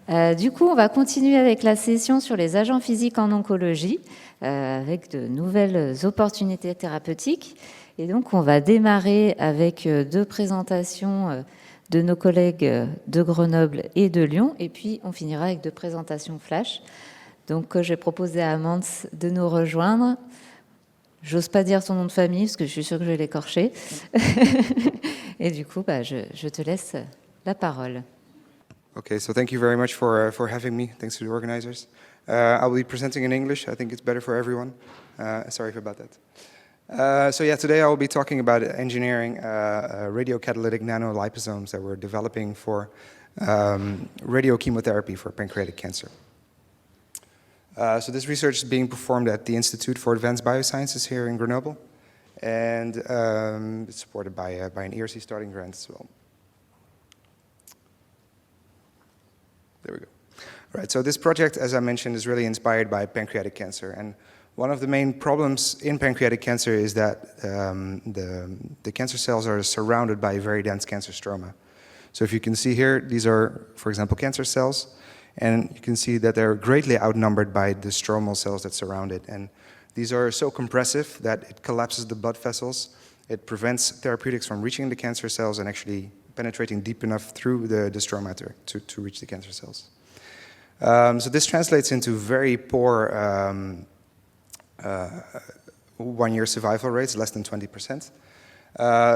Du coup, on va continuer avec la session sur les agents physiques en oncologie, avec de nouvelles opportunités thérapeutiques. Et donc, on va démarrer avec deux présentations de nos collègues de Grenoble et de Lyon, et puis on finira avec deux présentations flash. Donc, je vais proposer à Mans de nous rejoindre. J'ose pas dire son nom de famille, parce que je suis sûre que je vais l'écorcher. Et du coup, je te laisse la parole. Okay, so thank you very much for having me. Thanks to the organizers. I'll be presenting in English. I think it's better for everyone. Sorry about that. So yeah, today I will be talking about engineering radiocatalytic nanoliposomes that we're developing for radiochemotherapy for pancreatic cancer. So this research is being performed at the Institute for Advanced Biosciences here in Grenoble, and it's supported by an ERC starting grant as well. There we go. All right, so this project, as I mentioned, is really inspired by pancreatic cancer. And one of the main problems in pancreatic cancer is that the cancer cells are surrounded by very dense cancer stroma. So if you can see here, these are, for example, cancer cells. And you can see that they're greatly outnumbered by the stromal cells that surround it. And these are so compressive that it collapses the blood vessels. It prevents therapeutics from reaching the cancer cells and actually penetrating deep enough through the stroma to reach the cancer cells. So this translates into very poor 1-year survival rates, less than 20%.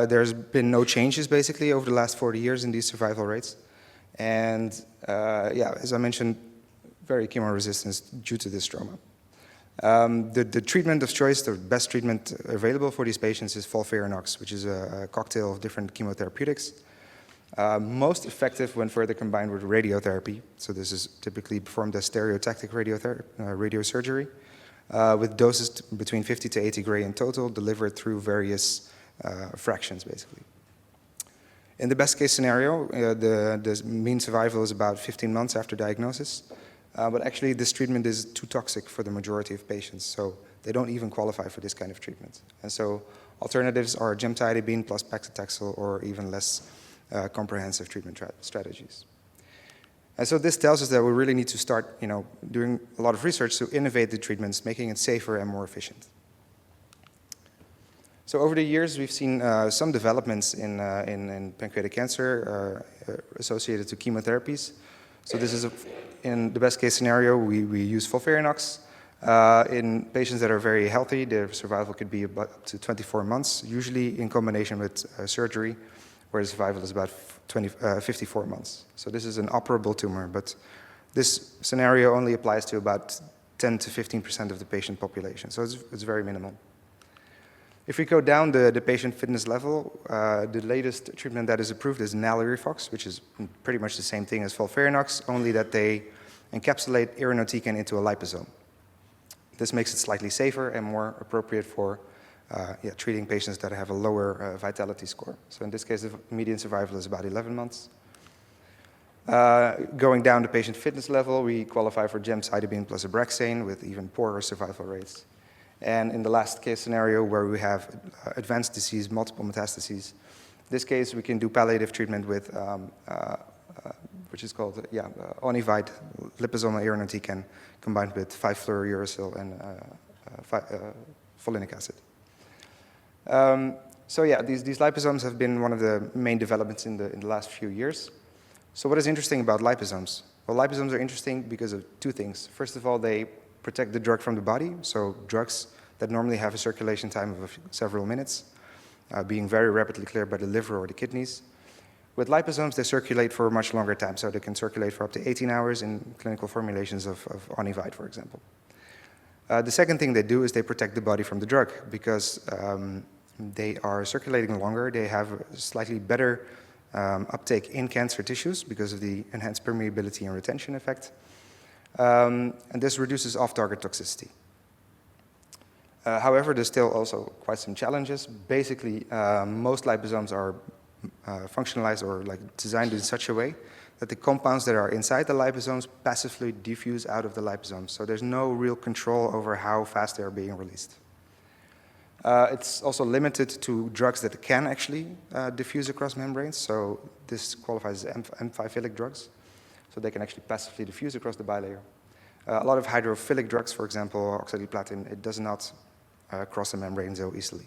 There's been no changes basically over the last 40 years in these survival rates. And yeah, as I mentioned, very chemo resistance due to this stroma. The treatment of choice, the best treatment available for these patients is FOLFIRINOX, which is a cocktail of different chemotherapeutics. Most effective when further combined with radiotherapy. So this is typically performed as stereotactic radiosurgery with doses between 50 to 80 gray in total, delivered through various fractions, basically. In the best case scenario, the mean survival is about 15 months after diagnosis. But actually, this treatment is too toxic for the majority of patients, so they don't even qualify for this kind of treatment. And so alternatives are gemcitabine plus paclitaxel or even less comprehensive treatment strategies. And so this tells us that we really need to start, doing a lot of research to innovate the treatments, making it safer and more efficient. So over the years, we've seen some developments in pancreatic cancer associated to chemotherapies. So this is, in the best case scenario, we use FOLFIRINOX. In patients that are very healthy, their survival could be about up to 24 months, usually in combination with surgery, where the survival is about 54 months. So this is an operable tumor, but this scenario only applies to about 10 to 15% of the patient population, so it's very minimal. If we go down the patient fitness level, the latest treatment that is approved is NALIRIFOX, which is pretty much the same thing as FOLFIRINOX, only that they encapsulate irinotecan into a liposome. This makes it slightly safer and more appropriate for treating patients that have a lower vitality score. So in this case, the median survival is about 11 months. Going down the patient fitness level, we qualify for gemcitabine plus Abraxane with even poorer survival rates. And in the last case scenario where we have advanced disease, multiple metastases, in this case we can do palliative treatment with, which is called Onivyde liposomal irinotecan combined with 5-fluorouracil and folinic acid. So yeah, these liposomes have been one of the main developments in the last few years. So what is interesting about liposomes? Well, liposomes are interesting because of two things. First of all, they protect the drug from the body, so drugs that normally have a circulation time of several minutes, being very rapidly cleared by the liver or the kidneys. With liposomes, they circulate for a much longer time, so they can circulate for up to 18 hours in clinical formulations of Onivyde, for example. The second thing they do is they protect the body from the drug because they are circulating longer, they have a slightly better uptake in cancer tissues because of the enhanced permeability and retention effect. And this reduces off-target toxicity. However, there's still also quite some challenges. Basically, most liposomes are functionalized or designed in such a way that the compounds that are inside the liposomes passively diffuse out of the liposomes. So there's no real control over how fast they are being released. It's also limited to drugs that can actually diffuse across membranes. So this qualifies as M5-philic drugs. So so they can actually passively diffuse across the bilayer. A lot of hydrophilic drugs, for example, oxaliplatin, it does not cross the membrane so easily.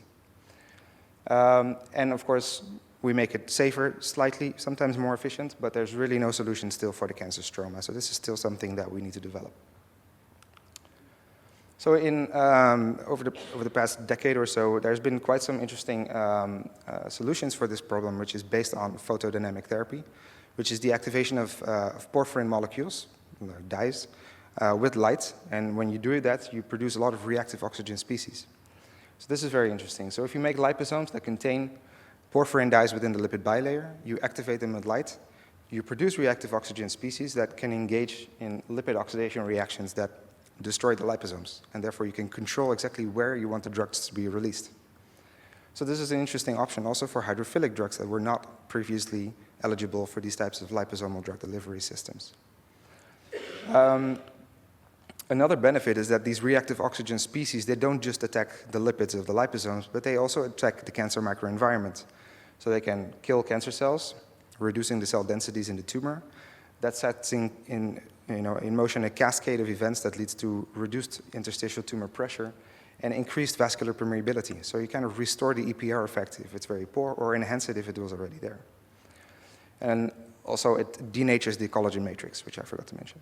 And of course, we make it safer, slightly, sometimes more efficient, but there's really no solution still for the cancer stroma. So this is still something that we need to develop. So over the past decade or so, there's been quite some interesting solutions for this problem, which is based on photodynamic therapy, which is the activation of porphyrin molecules, dyes, with light. And when you do that, you produce a lot of reactive oxygen species. So this is very interesting. So if you make liposomes that contain porphyrin dyes within the lipid bilayer, you activate them with light, you produce reactive oxygen species that can engage in lipid oxidation reactions that destroy the liposomes, and therefore you can control exactly where you want the drugs to be released. So this is an interesting option also for hydrophilic drugs that were not previously eligible for these types of liposomal drug delivery systems. Another benefit is that these reactive oxygen species, they don't just attack the lipids of the liposomes, but they also attack the cancer microenvironment. So they can kill cancer cells, reducing the cell densities in the tumor. That sets in motion a cascade of events that leads to reduced interstitial tumor pressure and increased vascular permeability. So you kind of restore the EPR effect if it's very poor, or enhance it if it was already there. And also it denatures the collagen matrix, which I forgot to mention.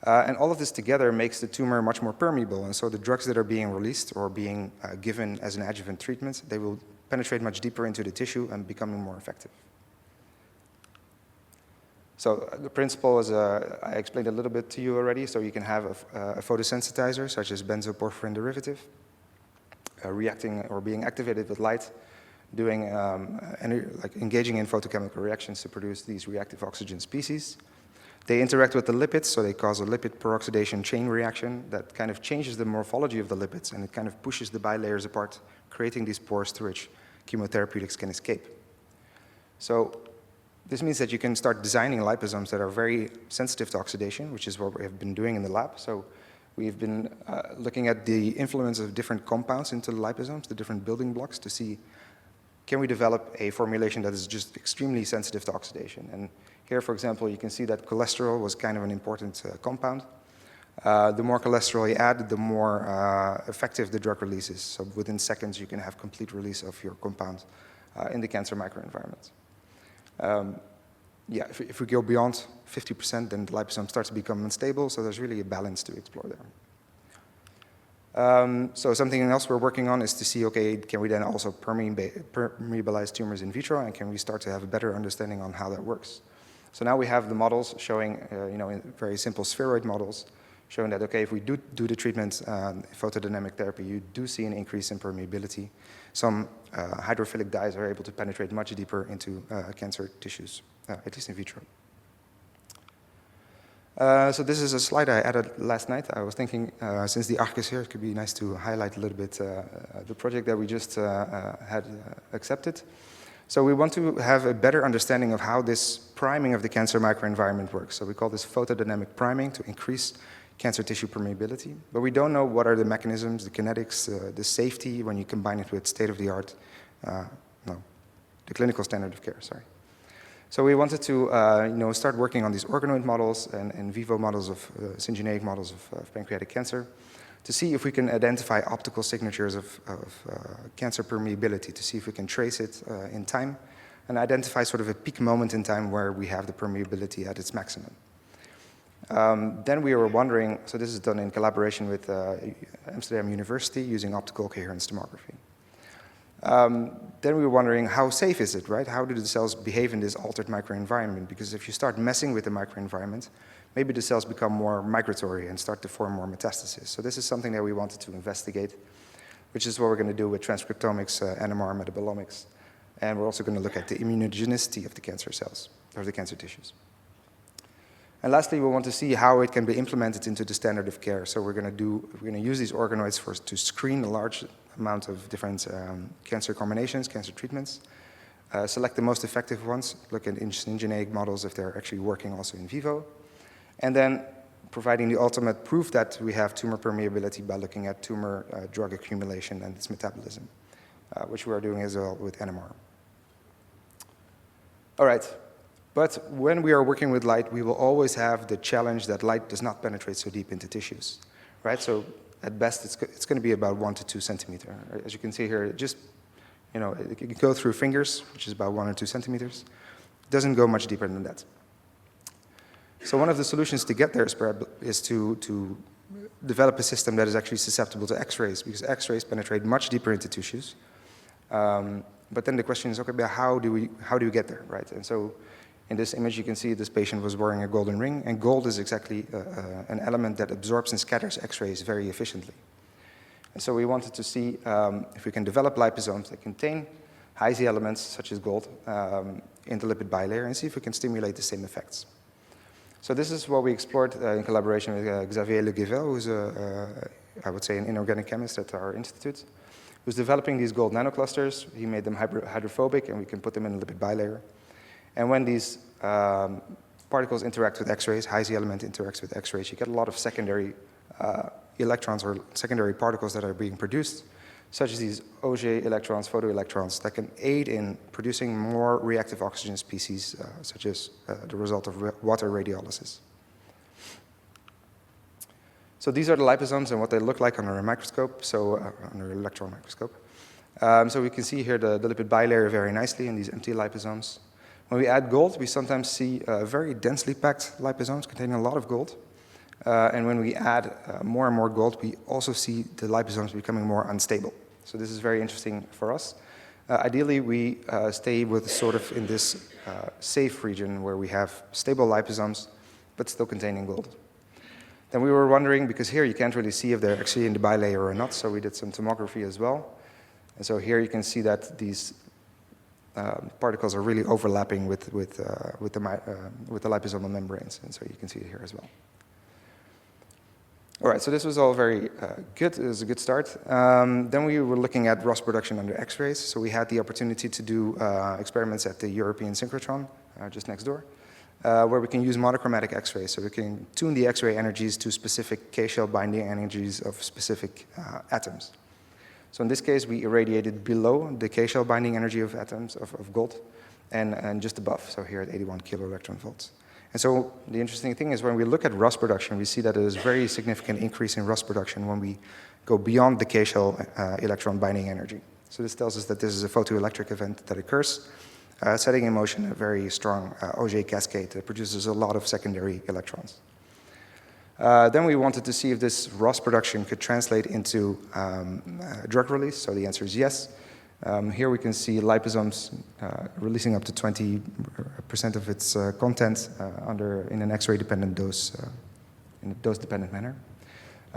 And all of this together makes the tumor much more permeable, and so the drugs that are being released or being given as an adjuvant treatment, they will penetrate much deeper into the tissue and becoming more effective. So the principle is, I explained a little bit to you already, so you can have a photosensitizer, such as benzoporphyrin derivative, reacting or being activated with light, doing like engaging in photochemical reactions to produce these reactive oxygen species. They interact with the lipids, so they cause a lipid peroxidation chain reaction that kind of changes the morphology of the lipids, and it kind of pushes the bilayers apart, creating these pores through which chemotherapeutics can escape. So this means that you can start designing liposomes that are very sensitive to oxidation, which is what we have been doing in the lab. So we've been looking at the influence of different compounds into the liposomes, the different building blocks, to see, can we develop a formulation that is just extremely sensitive to oxidation? And here, for example, you can see that cholesterol was kind of an important compound. The more cholesterol you add, the more effective the drug release is. So within seconds, you can have complete release of your compound in the cancer microenvironment. If we go beyond 50%, then the liposome starts to become unstable, so there's really a balance to explore there. So something else we're working on is to see, okay, can we then also permeabilize tumors in vitro, and can we start to have a better understanding on how that works? So now we have the models showing, in very simple spheroid models, showing that, okay, if we do the treatment, photodynamic therapy, you do see an increase in permeability. Some hydrophilic dyes are able to penetrate much deeper into cancer tissues, at least in vitro. So this is a slide I added last night. I was thinking, since the ARC is here, it could be nice to highlight a little bit the project that we just had accepted. So we want to have a better understanding of how this priming of the cancer microenvironment works. So we call this photodynamic priming to increase cancer tissue permeability. But we don't know what are the mechanisms, the kinetics, the safety when you combine it with state-of-the-art, the clinical standard of care, sorry. So we wanted to start working on these organoid models and in vivo models of syngeneic models of pancreatic cancer to see if we can identify optical signatures of cancer permeability, to see if we can trace it in time and identify sort of a peak moment in time where we have the permeability at its maximum. Then we were wondering, so this is done in collaboration with Amsterdam University using optical coherence tomography. Then we were wondering, how safe is it, right? How do the cells behave in this altered microenvironment? Because if you start messing with the microenvironment, maybe the cells become more migratory and start to form more metastases. So this is something that we wanted to investigate, which is what we're going to do with transcriptomics, NMR, metabolomics. And we're also going to look at the immunogenicity of the cancer cells, or the cancer tissues. And lastly, we want to see how it can be implemented into the standard of care. So we're going to use these organoids to screen a large amount of different cancer combinations, cancer treatments, select the most effective ones, look at syngeneic models if they're actually working also in vivo, and then providing the ultimate proof that we have tumor permeability by looking at tumor drug accumulation and its metabolism, which we are doing as well with NMR. All right. But when we are working with light, we will always have the challenge that light does not penetrate so deep into tissues, right? So at best, it's going to be about 1 to 2 centimeters. As you can see here, it just, it can go through fingers, which is about 1 or 2 centimeters. It doesn't go much deeper than that. So one of the solutions to get there is to develop a system that is actually susceptible to X-rays, because X-rays penetrate much deeper into tissues. But then the question is, okay, but how do we get there, right? And so in this image, you can see this patient was wearing a golden ring, and gold is exactly an element that absorbs and scatters X-rays very efficiently. And so we wanted to see if we can develop liposomes that contain high Z elements, such as gold, in the lipid bilayer, and see if we can stimulate the same effects. So this is what we explored in collaboration with Xavier Le Guevel, who's I would say an inorganic chemist at our institute, who's developing these gold nanoclusters. He made them hydrophobic, and we can put them in a lipid bilayer. And when these particles interact with X-rays, high Z element interacts with X-rays, you get a lot of secondary electrons or secondary particles that are being produced, such as these Auger electrons, photoelectrons, that can aid in producing more reactive oxygen species, such as the result of water radiolysis. So these are the liposomes and what they look like under a microscope, so under an electron microscope. So we can see here the lipid bilayer very nicely in these empty liposomes. When we add gold, we sometimes see very densely packed liposomes containing a lot of gold. And when we add more and more gold, we also see the liposomes becoming more unstable. So this is very interesting for us. Ideally, we stay with sort of in this safe region where we have stable liposomes, but still containing gold. Then we were wondering, because here you can't really see if they're actually in the bilayer or not, so we did some tomography as well. And so here you can see that these particles are really overlapping with the liposomal membranes, and so you can see it here as well. All right, so this was all very good. It was a good start. Then we were looking at ROS production under X-rays. So we had the opportunity to do experiments at the European synchrotron, just next door, where we can use monochromatic X-rays. So we can tune the X-ray energies to specific K-shell binding energies of specific atoms. So in this case, we irradiated below the K-shell binding energy of atoms of gold, and just above, so here at 81 kiloelectron volts. And so the interesting thing is when we look at ROS production, we see that there's a very significant increase in ROS production when we go beyond the K-shell electron binding energy. So this tells us that this is a photoelectric event that occurs, setting in motion a very strong Auger cascade that produces a lot of secondary electrons. Then we wanted to see if this ROS production could translate into drug release, so the answer is yes. Here we can see liposomes releasing up to 20% of its content in an X-ray dependent dose, in a dose-dependent manner.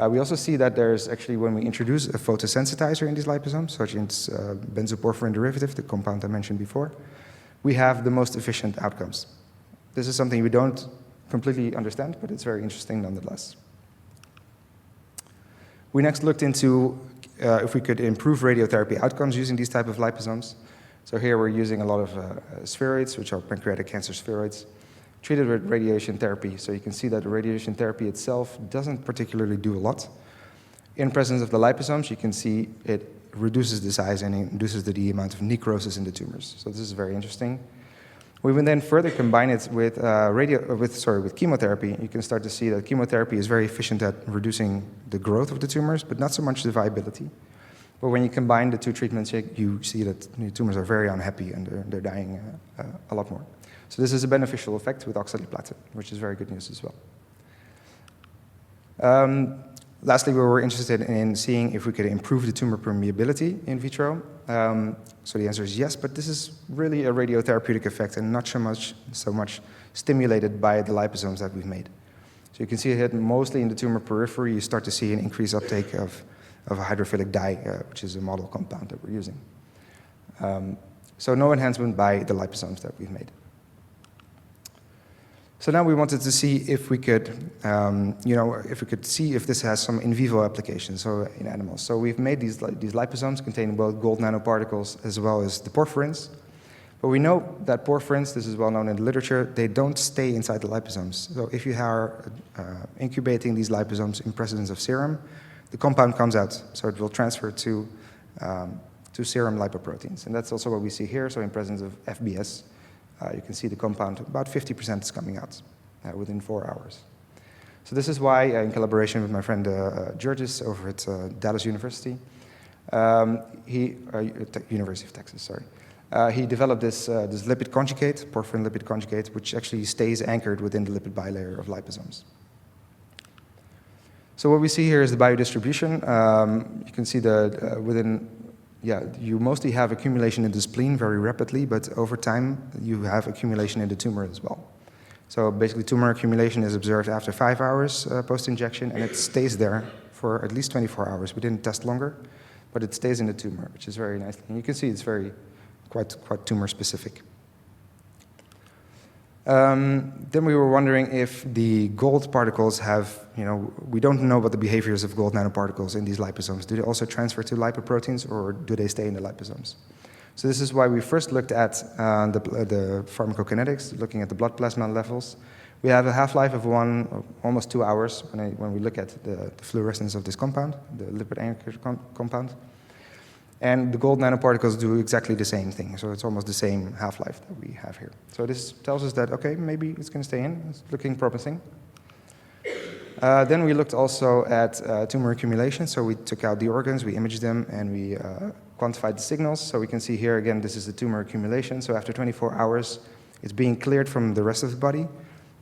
We also see that there's actually, when we introduce a photosensitizer in these liposomes, such as benzoporphyrin derivative, the compound I mentioned before, we have the most efficient outcomes. This is something we don't completely understand, but it's very interesting nonetheless. We next looked into if we could improve radiotherapy outcomes using these type of liposomes. So here we're using a lot of spheroids, which are pancreatic cancer spheroids, treated with radiation therapy. So you can see that the radiation therapy itself doesn't particularly do a lot. In presence of the liposomes, you can see it reduces the size and induces the amount of necrosis in the tumors. So this is very interesting. We will then further combine it with chemotherapy. You can start to see that chemotherapy is very efficient at reducing the growth of the tumors, but not so much the viability. But when you combine the two treatments, you see that the tumors are very unhappy and they're dying a lot more. So this is a beneficial effect with oxaliplatin, which is very good news as well. Lastly, we were interested in seeing if we could improve the tumor permeability in vitro. So the answer is yes, but this is really a radiotherapeutic effect and not so much stimulated by the liposomes that we've made. So you can see here mostly in the tumor periphery, you start to see an increased uptake of a hydrophilic dye, which is a model compound that we're using. So no enhancement by the liposomes that we've made. So now we wanted to see if we could, see if this has some in vivo applications, so in animals. So we've made these liposomes containing both gold nanoparticles as well as the porphyrins. But we know that porphyrins, this is well known in the literature, they don't stay inside the liposomes. So if you are incubating these liposomes in presence of serum, the compound comes out, so it will transfer to serum lipoproteins. And that's also what we see here, so in presence of FBS. you can see the compound, about 50% is coming out within 4 hours. So this is why, in collaboration with my friend Georges over at Dallas University, University of Texas, sorry. He developed this lipid conjugate, porphyrin lipid conjugate, which actually stays anchored within the lipid bilayer of liposomes. So what we see here is the biodistribution. You can see that you mostly have accumulation in the spleen very rapidly, but over time you have accumulation in the tumor as well. So basically tumor accumulation is observed after 5 hours post-injection, and it stays there for at least 24 hours. We didn't test longer, but it stays in the tumor, which is very nice. And you can see it's quite tumor specific. Then we were wondering if the gold particles have, we don't know what the behaviors of gold nanoparticles in these liposomes. Do they also transfer to lipoproteins, or do they stay in the liposomes? So this is why we first looked at the pharmacokinetics, looking at the blood plasma levels. We have a half-life of almost 2 hours when we look at the fluorescence of this compound, the lipid anchored compound. And the gold nanoparticles do exactly the same thing. So it's almost the same half-life that we have here. So this tells us that, okay, maybe it's going to stay in. It's looking promising. Then we looked also at tumor accumulation. So we took out the organs, we imaged them, and we quantified the signals. So we can see here, again, this is the tumor accumulation. So after 24 hours, it's being cleared from the rest of the body,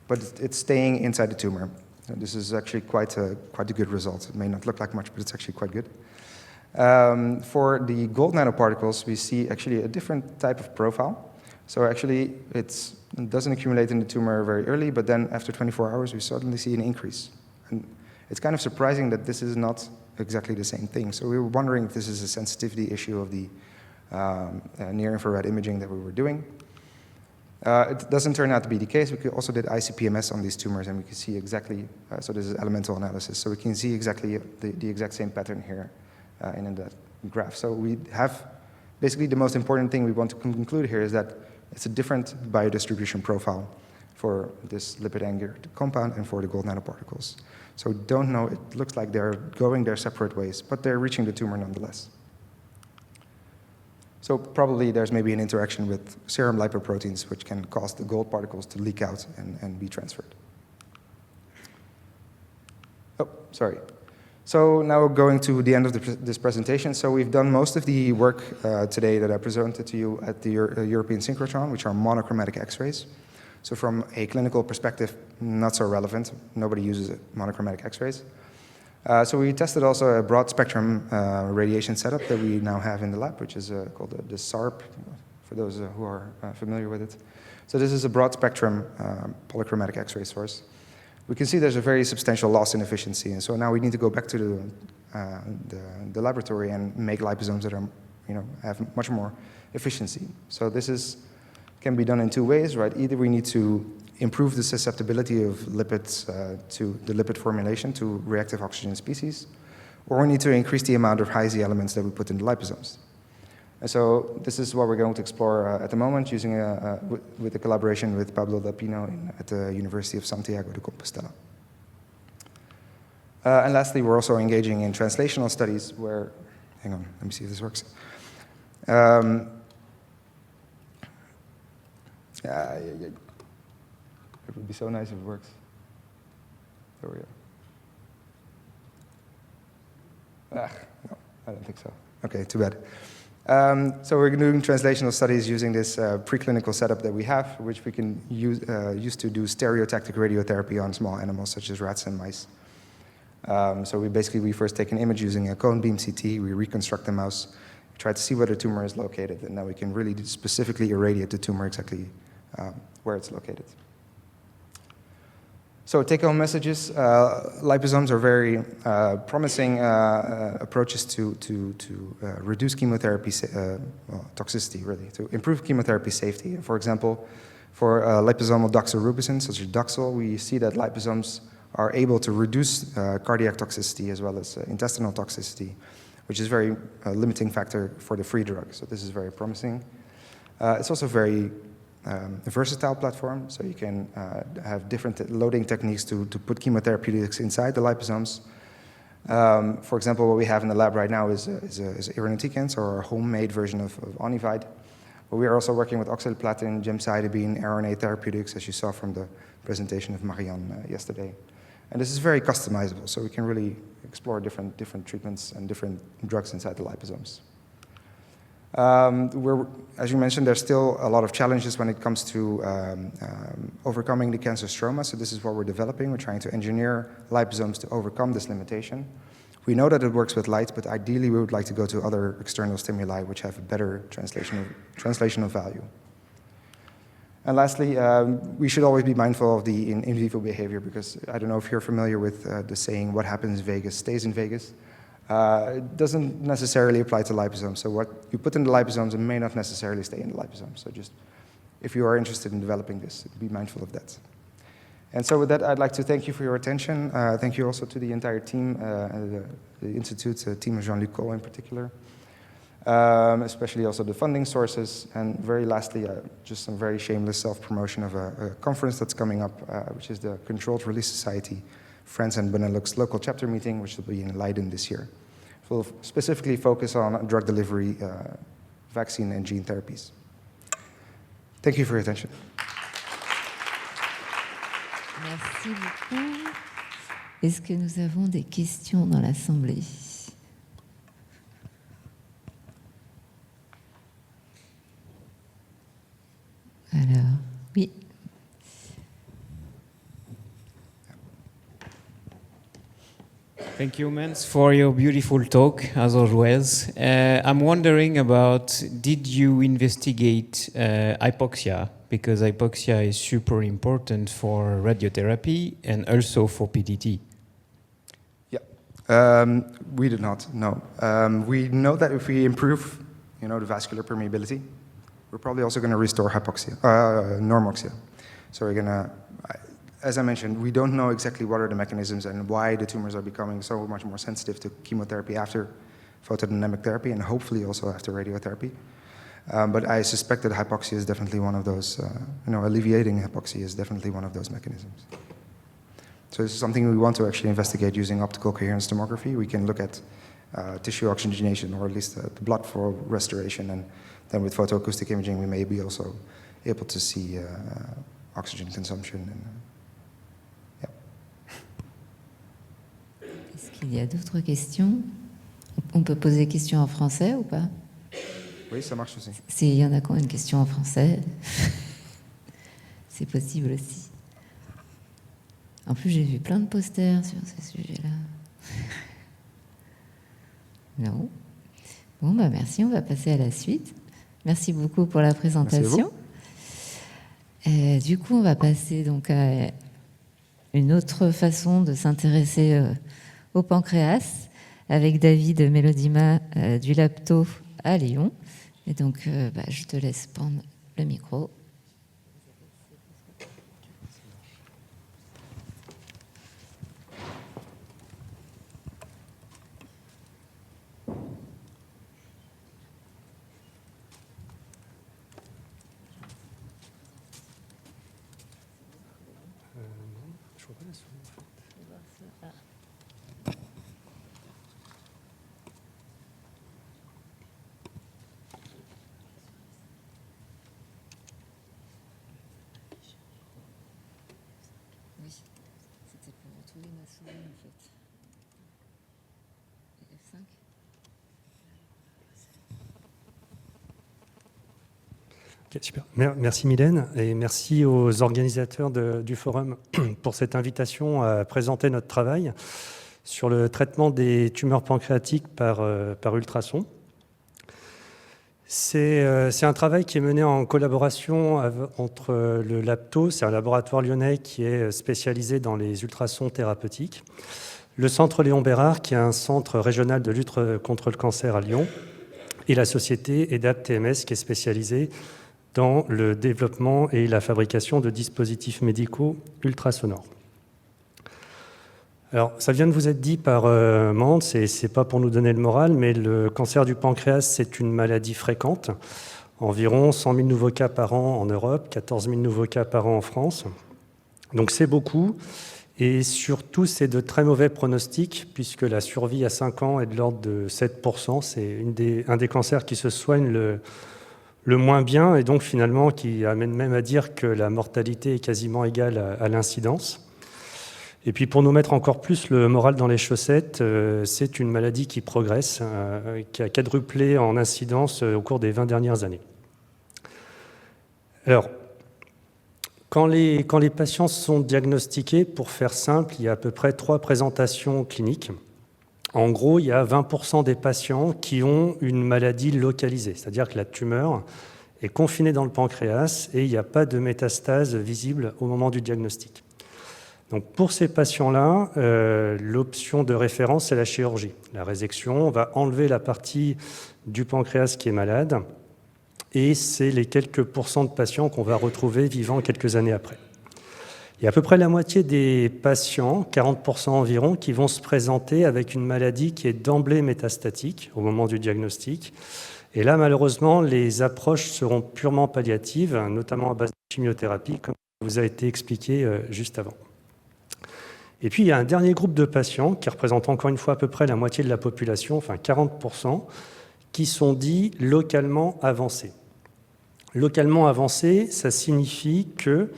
but it's staying inside the tumor. And this is actually quite a good result. It may not look like much, but it's actually quite good. For the gold nanoparticles, we see actually a different type of profile. So actually, it doesn't accumulate in the tumor very early, but then after 24 hours, we suddenly see an increase. And it's kind of surprising that this is not exactly the same thing. So we were wondering if this is a sensitivity issue of the near-infrared imaging that we were doing. It doesn't turn out to be the case. We also did ICP-MS on these tumors, and we can see exactly, so this is elemental analysis, so we can see exactly the exact same pattern here in that graph. So we have, basically the most important thing we want to conclude here is that it's a different biodistribution profile for this lipid anchored compound and for the gold nanoparticles. So we don't know, it looks like they're going their separate ways, but they're reaching the tumor nonetheless. So probably there's maybe an interaction with serum lipoproteins which can cause the gold particles to leak out and be transferred. Oh, sorry. So now we're going to the end of this presentation. So we've done most of the work today that I presented to you at the European Synchrotron, which are monochromatic X-rays. So from a clinical perspective, not so relevant. Nobody uses monochromatic X-rays. So we tested also a broad spectrum radiation setup that we now have in the lab, which is called the SARP, for those who are familiar with it. So this is a broad spectrum polychromatic X-ray source. We can see there's a very substantial loss in efficiency, and so now we need to go back to the laboratory and make liposomes that are, have much more efficiency. So this can be done in two ways, right? Either we need to improve the susceptibility of lipids to the lipid formulation to reactive oxygen species, or we need to increase the amount of high Z elements that we put in the liposomes. And so this is what we're going to explore at the moment using with the collaboration with Pablo Del Pino at the University of Santiago de Compostela. And lastly, we're also engaging in translational studies where, hang on, let me see if this works. It would be so nice if it works. There we go. No, I don't think so. Okay, too bad. So we're doing translational studies using this preclinical setup that we have, which we can use to do stereotactic radiotherapy on small animals such as rats and mice. So we first take an image using a cone beam CT, we reconstruct the mouse, we try to see where the tumor is located, and now we can really specifically irradiate the tumor exactly where it's located. So take-home messages, liposomes are very promising approaches to reduce chemotherapy toxicity, really, to improve chemotherapy safety. For example, for liposomal doxorubicin, such as Doxil, we see that liposomes are able to reduce cardiac toxicity as well as intestinal toxicity, which is a very limiting factor for the free drug. So this is very promising. It's also very a versatile platform, so you can have different loading techniques to put chemotherapeutics inside the liposomes. For example, what we have in the lab right now is irinotecan, or a homemade version of Onivyde, But we are also working with oxaliplatin, gemcitabine, RNA therapeutics, as you saw from the presentation of Marianne yesterday. And this is very customizable, so we can really explore different treatments and different drugs inside the liposomes. As you mentioned, there's still a lot of challenges when it comes to overcoming the cancer stroma, so this is what we're developing. We're trying to engineer liposomes to overcome this limitation. We know that it works with light, but ideally we would like to go to other external stimuli which have a better translational value. And lastly, we should always be mindful of the in vivo behavior, because I don't know if you're familiar with the saying, what happens in Vegas stays in Vegas. It doesn't necessarily apply to liposomes. So what you put in the liposomes may not necessarily stay in the liposomes. So just, if you are interested in developing this, be mindful of that. And so with that, I'd like to thank you for your attention. Thank you also to the entire team, the Institute, the team of Jean-Luc Cole in particular, especially also the funding sources. And very lastly, just some very shameless self-promotion of a conference that's coming up, which is the Controlled Release Society France and Benelux local chapter meeting, which will be in Leiden this year. We'll specifically focus on drug delivery, vaccine and gene therapies. Thank you for your attention. Merci beaucoup. Est-ce que nous avons des questions dans l'Assemblée? Alors, oui. Thank you, Mens, for your beautiful talk, as always. I'm wondering about, did you investigate hypoxia? Because hypoxia is super important for radiotherapy and also for PDT. Yeah, we did not, no. We know that if we improve, the vascular permeability, we're probably also going to restore hypoxia, normoxia. So we're going to, as I mentioned, we don't know exactly what are the mechanisms and why the tumors are becoming so much more sensitive to chemotherapy after photodynamic therapy and hopefully also after radiotherapy. But I suspect that hypoxia is definitely one of those, alleviating hypoxia is definitely one of those mechanisms. So this is something we want to actually investigate using optical coherence tomography. We can look at tissue oxygenation, or at least the blood flow restoration, and then with photoacoustic imaging we may be also able to see oxygen consumption. And, Est-ce qu'il y a d'autres questions? On peut poser des questions en français ou pas? Oui, ça marche aussi. S'il y en a qui ont une question en français, c'est possible aussi. En plus, j'ai vu plein de posters sur ce sujet-là. Non. Bon, merci, on va passer à la suite. Merci beaucoup pour la présentation. Du coup, on va passer donc à une autre façon de s'intéresser au pancréas avec David Melodima du Lapto à Lyon. Et donc, je te laisse prendre le micro. Okay, super. Merci Mylène et merci aux organisateurs du forum pour cette invitation à présenter notre travail sur le traitement des tumeurs pancréatiques par ultrasons. C'est un travail qui est mené en collaboration entre le Lapto, c'est un laboratoire lyonnais qui est spécialisé dans les ultrasons thérapeutiques, le Centre Léon Bérard, qui est un centre régional de lutte contre le cancer à Lyon, et la société EDAP-TMS, qui est spécialisée dans le développement et la fabrication de dispositifs médicaux ultrasonores. Alors, ça vient de vous être dit par Mans, et ce n'est pas pour nous donner le moral, mais le cancer du pancréas, c'est une maladie fréquente. Environ 100 000 nouveaux cas par an en Europe, 14 000 nouveaux cas par an en France. Donc c'est beaucoup, et surtout c'est de très mauvais pronostics, puisque la survie à 5 ans est de l'ordre de 7%. C'est un des cancers qui se soigne le moins bien, et donc finalement qui amène même à dire que la mortalité est quasiment égale à l'incidence. Et puis pour nous mettre encore plus le moral dans les chaussettes, c'est une maladie qui progresse, qui a quadruplé en incidence au cours des 20 dernières années. Alors, quand les patients sont diagnostiqués, pour faire simple, il y a à peu près 3 présentations cliniques. En gros, il y a 20% des patients qui ont une maladie localisée, c'est-à-dire que la tumeur est confinée dans le pancréas et il n'y a pas de métastase visible au moment du diagnostic. Donc pour ces patients-là, l'option de référence, c'est la chirurgie. La résection, on va enlever la partie du pancréas qui est malade et c'est les quelques pourcents de patients qu'on va retrouver vivants quelques années après. Il y a à peu près la moitié des patients, 40% environ, qui vont se présenter avec une maladie qui est d'emblée métastatique au moment du diagnostic. Et là, malheureusement, les approches seront purement palliatives, notamment à base de chimiothérapie, comme vous a été expliqué juste avant. Et puis, il y a un dernier groupe de patients, qui représente encore une fois à peu près la moitié de la population, enfin 40%, qui sont dits localement avancés. Localement avancés, ça signifie que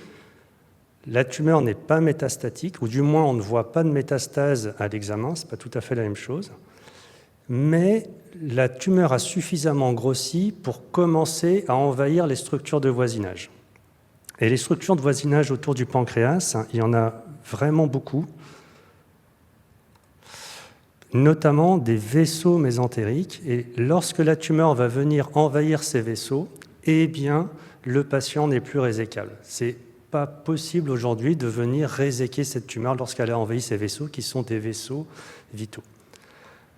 la tumeur n'est pas métastatique, ou du moins on ne voit pas de métastase à l'examen, ce n'est pas tout à fait la même chose, mais la tumeur a suffisamment grossi pour commencer à envahir les structures de voisinage. Et les structures de voisinage autour du pancréas, il y en a vraiment beaucoup, notamment des vaisseaux mésentériques, et lorsque la tumeur va venir envahir ces vaisseaux, eh bien, le patient n'est plus résécable. C'est pas possible aujourd'hui de venir réséquer cette tumeur lorsqu'elle a envahi ces vaisseaux qui sont des vaisseaux vitaux.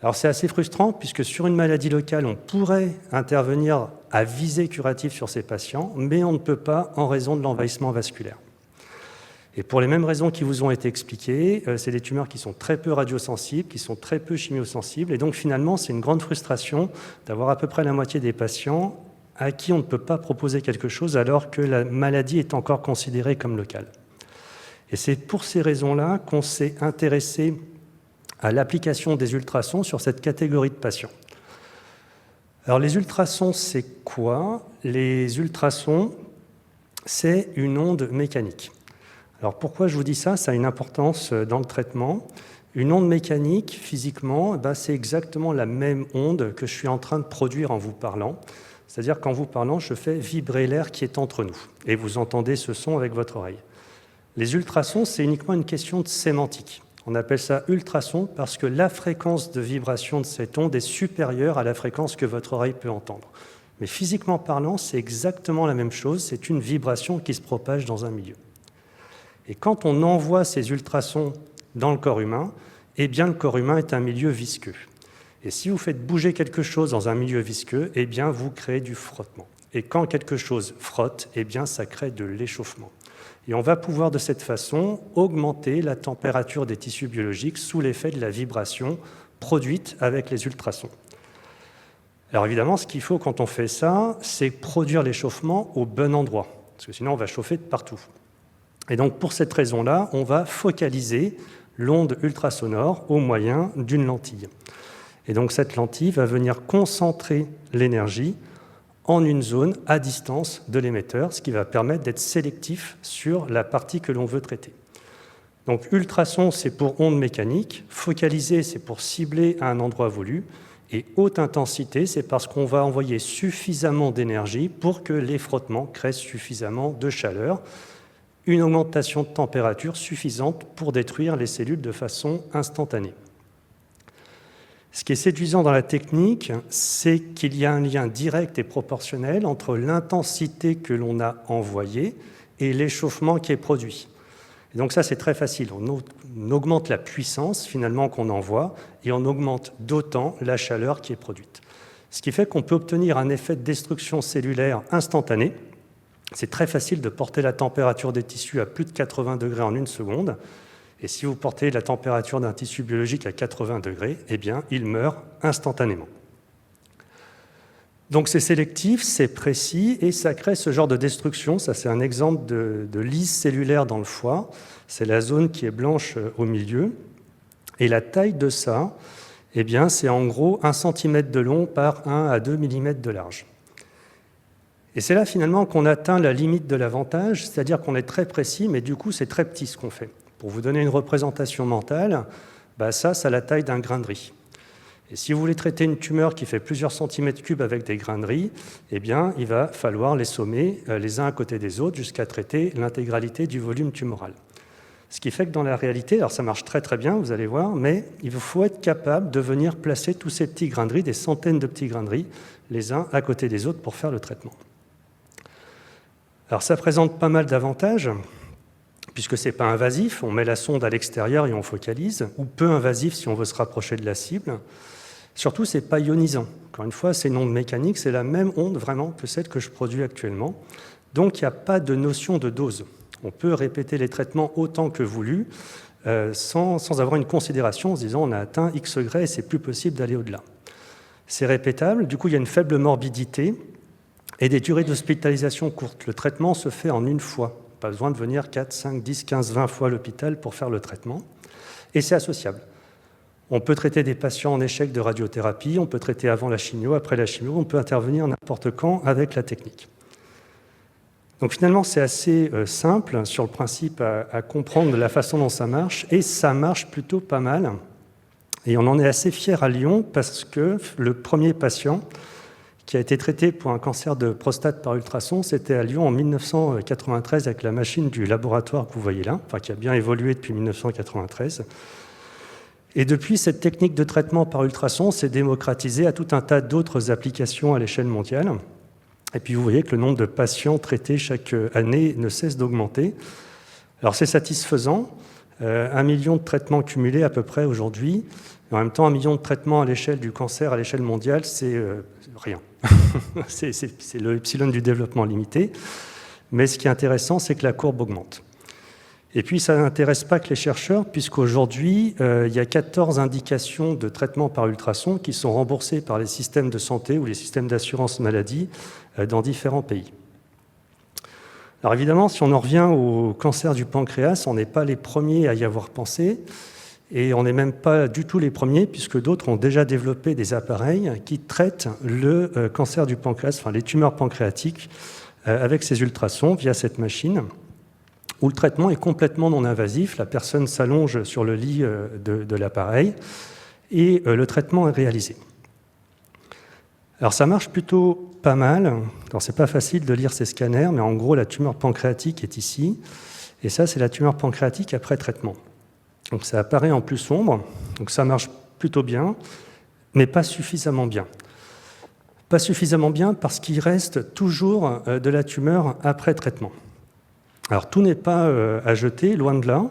Alors c'est assez frustrant puisque sur une maladie locale, on pourrait intervenir à visée curative sur ces patients, mais on ne peut pas en raison de l'envahissement vasculaire. Et pour les mêmes raisons qui vous ont été expliquées, c'est des tumeurs qui sont très peu radiosensibles, qui sont très peu chimiosensibles, et donc finalement c'est une grande frustration d'avoir à peu près la moitié des patients à qui on ne peut pas proposer quelque chose alors que la maladie est encore considérée comme locale. Et c'est pour ces raisons-là qu'on s'est intéressé à l'application des ultrasons sur cette catégorie de patients. Alors les ultrasons, c'est quoi? Les ultrasons, c'est une onde mécanique. Alors pourquoi je vous dis ça? Ça a une importance dans le traitement. Une onde mécanique, physiquement, c'est exactement la même onde que je suis en train de produire en vous parlant. C'est-à-dire qu'en vous parlant, je fais vibrer l'air qui est entre nous. Et vous entendez ce son avec votre oreille. Les ultrasons, c'est uniquement une question de sémantique. On appelle ça ultrason parce que la fréquence de vibration de cette onde est supérieure à la fréquence que votre oreille peut entendre. Mais physiquement parlant, c'est exactement la même chose. C'est une vibration qui se propage dans un milieu. Et quand on envoie ces ultrasons dans le corps humain, eh bien le corps humain est un milieu visqueux. Et si vous faites bouger quelque chose dans un milieu visqueux, eh bien, vous créez du frottement. Et quand quelque chose frotte, eh bien, ça crée de l'échauffement. Et on va pouvoir de cette façon augmenter la température des tissus biologiques sous l'effet de la vibration produite avec les ultrasons. Alors évidemment, ce qu'il faut quand on fait ça, c'est produire l'échauffement au bon endroit, parce que sinon on va chauffer de partout. Et donc pour cette raison-là, on va focaliser l'onde ultrasonore au moyen d'une lentille. Et donc cette lentille va venir concentrer l'énergie en une zone à distance de l'émetteur, ce qui va permettre d'être sélectif sur la partie que l'on veut traiter. Donc ultrason, c'est pour onde mécanique, focaliser, c'est pour cibler à un endroit voulu, et haute intensité, c'est parce qu'on va envoyer suffisamment d'énergie pour que les frottements créent suffisamment de chaleur, une augmentation de température suffisante pour détruire les cellules de façon instantanée. Ce qui est séduisant dans la technique, c'est qu'il y a un lien direct et proportionnel entre l'intensité que l'on a envoyée et l'échauffement qui est produit. Et donc ça, c'est très facile. On augmente la puissance, finalement, qu'on envoie, et on augmente d'autant la chaleur qui est produite. Ce qui fait qu'on peut obtenir un effet de destruction cellulaire instantané. C'est très facile de porter la température des tissus à plus de 80 degrés en 1 seconde. Et si vous portez la température d'un tissu biologique à 80 degrés, eh bien, il meurt instantanément. Donc c'est sélectif, c'est précis, et ça crée ce genre de destruction. Ça, c'est un exemple de lyse cellulaire dans le foie. C'est la zone qui est blanche au milieu. Et la taille de ça, eh bien, c'est en gros 1 cm de long par 1 à 2 mm de large. Et c'est là finalement qu'on atteint la limite de l'avantage, c'est-à-dire qu'on est très précis, mais du coup c'est très petit ce qu'on fait. Pour vous donner une représentation mentale, ça a la taille d'un grain de riz. Et si vous voulez traiter une tumeur qui fait plusieurs centimètres cubes avec des grains de riz, eh bien, il va falloir les sommer les uns à côté des autres jusqu'à traiter l'intégralité du volume tumoral. Ce qui fait que dans la réalité, alors ça marche très très bien, vous allez voir, mais il faut être capable de venir placer tous ces petits grains de riz, des centaines de petits grains de riz, les uns à côté des autres pour faire le traitement. Alors ça présente pas mal d'avantages, puisque ce n'est pas invasif, on met la sonde à l'extérieur et on focalise, ou peu invasif si on veut se rapprocher de la cible. Surtout, ce n'est pas ionisant. Encore une fois, c'est une onde mécanique, c'est la même onde vraiment que celle que je produis actuellement. Donc il n'y a pas de notion de dose. On peut répéter les traitements autant que voulu, sans avoir une considération en se disant on a atteint X degrés et c'est plus possible d'aller au-delà. C'est répétable, du coup il y a une faible morbidité et des durées d'hospitalisation courtes. Le traitement se fait en une fois. Pas besoin de venir 4, 5, 10, 15, 20 fois à l'hôpital pour faire le traitement. Et c'est associable. On peut traiter des patients en échec de radiothérapie, on peut traiter avant la chimio, après la chimio, on peut intervenir n'importe quand avec la technique. Donc finalement, c'est assez simple sur le principe à comprendre la façon dont ça marche, et ça marche plutôt pas mal. Et on en est assez fiers à Lyon parce que le premier patient qui a été traité pour un cancer de prostate par ultrason, c'était à Lyon en 1993 avec la machine du laboratoire que vous voyez là, enfin qui a bien évolué depuis 1993. Et depuis, cette technique de traitement par ultrason s'est démocratisée à tout un tas d'autres applications à l'échelle mondiale. Et puis vous voyez que le nombre de patients traités chaque année ne cesse d'augmenter. Alors c'est satisfaisant, 1 million de traitements cumulés à peu près aujourd'hui. En même temps, 1 million de traitements à l'échelle du cancer, à l'échelle mondiale, c'est rien. c'est le epsilon du développement limité. Mais ce qui est intéressant, c'est que la courbe augmente. Et puis ça n'intéresse pas que les chercheurs, puisqu'aujourd'hui, il y a 14 indications de traitement par ultrason qui sont remboursées par les systèmes de santé ou les systèmes d'assurance maladie dans différents pays. Alors évidemment, si on en revient au cancer du pancréas, on n'est pas les premiers à y avoir pensé, et on n'est même pas du tout les premiers, puisque d'autres ont déjà développé des appareils qui traitent le cancer du pancréas, enfin les tumeurs pancréatiques, avec ces ultrasons via cette machine, où le traitement est complètement non invasif, la personne s'allonge sur le lit de l'appareil, et le traitement est réalisé. Alors ça marche plutôt pas mal. Alors c'est pas facile de lire ces scanners, mais en gros la tumeur pancréatique est ici, et ça c'est la tumeur pancréatique après traitement. Donc ça apparaît en plus sombre, donc ça marche plutôt bien, mais pas suffisamment bien. Pas suffisamment bien parce qu'il reste toujours de la tumeur après traitement. Alors tout n'est pas à jeter, loin de là.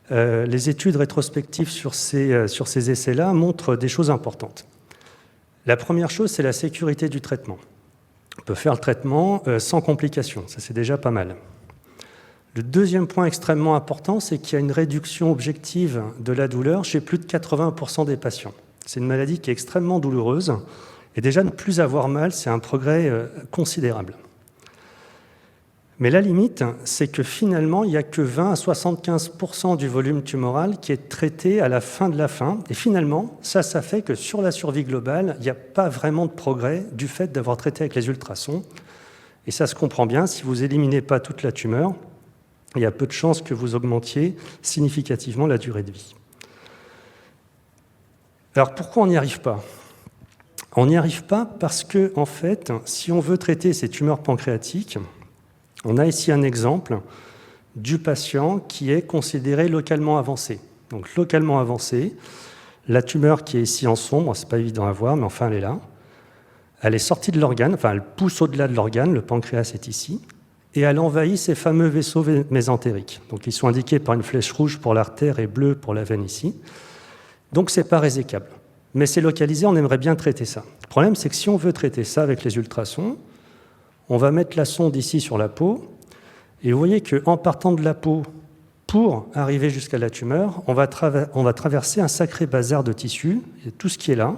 Les études rétrospectives sur ces essais-là montrent des choses importantes. La première chose, c'est la sécurité du traitement. On peut faire le traitement sans complications, ça c'est déjà pas mal. Le deuxième point extrêmement important, c'est qu'il y a une réduction objective de la douleur chez plus de 80% des patients. C'est une maladie qui est extrêmement douloureuse, et déjà ne plus avoir mal, c'est un progrès considérable. Mais la limite, c'est que finalement, il n'y a que 20 à 75% du volume tumoral qui est traité à la fin de la fin. Et finalement, ça fait que sur la survie globale, il n'y a pas vraiment de progrès du fait d'avoir traité avec les ultrasons. Et ça se comprend bien, si vous n'éliminez pas toute la tumeur, il y a peu de chances que vous augmentiez significativement la durée de vie. Alors pourquoi on n'y arrive pas ? On n'y arrive pas parce que, en fait, si on veut traiter ces tumeurs pancréatiques, on a ici un exemple du patient qui est considéré localement avancé. Donc localement avancé, la tumeur qui est ici en sombre, c'est pas évident à voir, mais enfin elle est là. Elle est sortie de l'organe, enfin elle pousse au-delà de l'organe, le pancréas est ici, et elle envahit ces fameux vaisseaux mésentériques. Donc ils sont indiqués par une flèche rouge pour l'artère et bleue pour la veine ici. Donc c'est pas résécable. Mais c'est localisé, on aimerait bien traiter ça. Le problème, c'est que si on veut traiter ça avec les ultrasons, on va mettre la sonde ici sur la peau, et vous voyez qu'en partant de la peau, pour arriver jusqu'à la tumeur, on va traverser un sacré bazar de tissus, tout ce qui est là.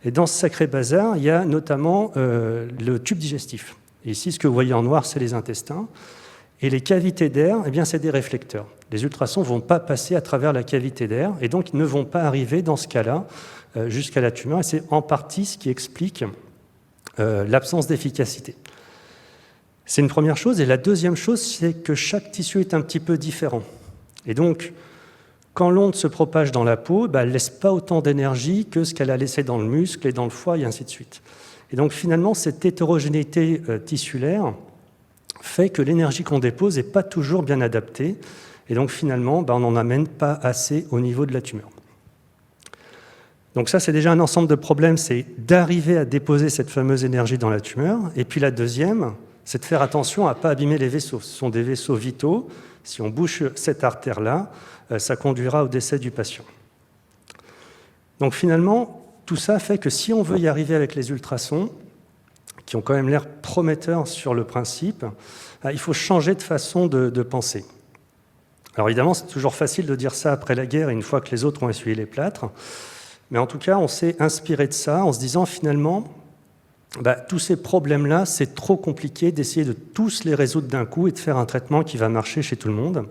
Et dans ce sacré bazar, il y a notamment le tube digestif. Et ici, ce que vous voyez en noir, c'est les intestins. Et les cavités d'air, eh bien, c'est des réflecteurs. Les ultrasons ne vont pas passer à travers la cavité d'air, et donc ils ne vont pas arriver dans ce cas-là jusqu'à la tumeur. Et c'est en partie ce qui explique l'absence d'efficacité. C'est une première chose. Et la deuxième chose, c'est que chaque tissu est un petit peu différent. Et donc, quand l'onde se propage dans la peau, elle ne laisse pas autant d'énergie que ce qu'elle a laissé dans le muscle et dans le foie, et ainsi de suite. Et donc, finalement, cette hétérogénéité tissulaire fait que l'énergie qu'on dépose n'est pas toujours bien adaptée. Et donc, finalement, on n'en amène pas assez au niveau de la tumeur. Donc ça, c'est déjà un ensemble de problèmes, c'est d'arriver à déposer cette fameuse énergie dans la tumeur. Et puis la deuxième, c'est de faire attention à ne pas abîmer les vaisseaux. Ce sont des vaisseaux vitaux. Si on bouche cette artère-là, ça conduira au décès du patient. Donc finalement, tout ça fait que si on veut y arriver avec les ultrasons, qui ont quand même l'air prometteurs sur le principe, il faut changer de façon de penser. Alors évidemment, c'est toujours facile de dire ça après la guerre, une fois que les autres ont essuyé les plâtres. Mais en tout cas, on s'est inspiré de ça en se disant finalement, tous ces problèmes-là, c'est trop compliqué d'essayer de tous les résoudre d'un coup et de faire un traitement qui va marcher chez tout le monde.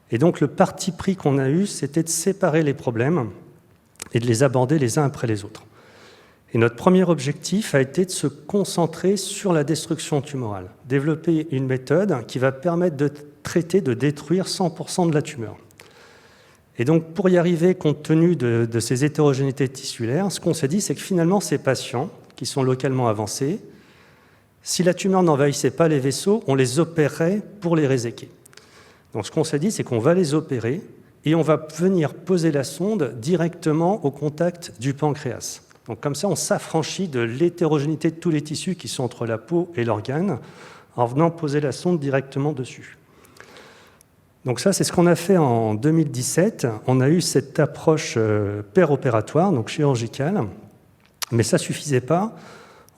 Et donc le parti pris qu'on a eu, c'était de séparer les problèmes et de les aborder les uns après les autres. Et notre premier objectif a été de se concentrer sur la destruction tumorale, développer une méthode qui va permettre de traiter, de détruire 100% de la tumeur. Et donc, pour y arriver, compte tenu de ces hétérogénéités tissulaires, ce qu'on s'est dit, c'est que finalement, ces patients, qui sont localement avancés, si la tumeur n'envahissait pas les vaisseaux, on les opérerait pour les réséquer. Donc, ce qu'on s'est dit, c'est qu'on va les opérer et on va venir poser la sonde directement au contact du pancréas. Donc, comme ça, on s'affranchit de l'hétérogénéité de tous les tissus qui sont entre la peau et l'organe en venant poser la sonde directement dessus. Donc ça, c'est ce qu'on a fait en 2017. On a eu cette approche péropératoire, donc chirurgicale, mais ça ne suffisait pas.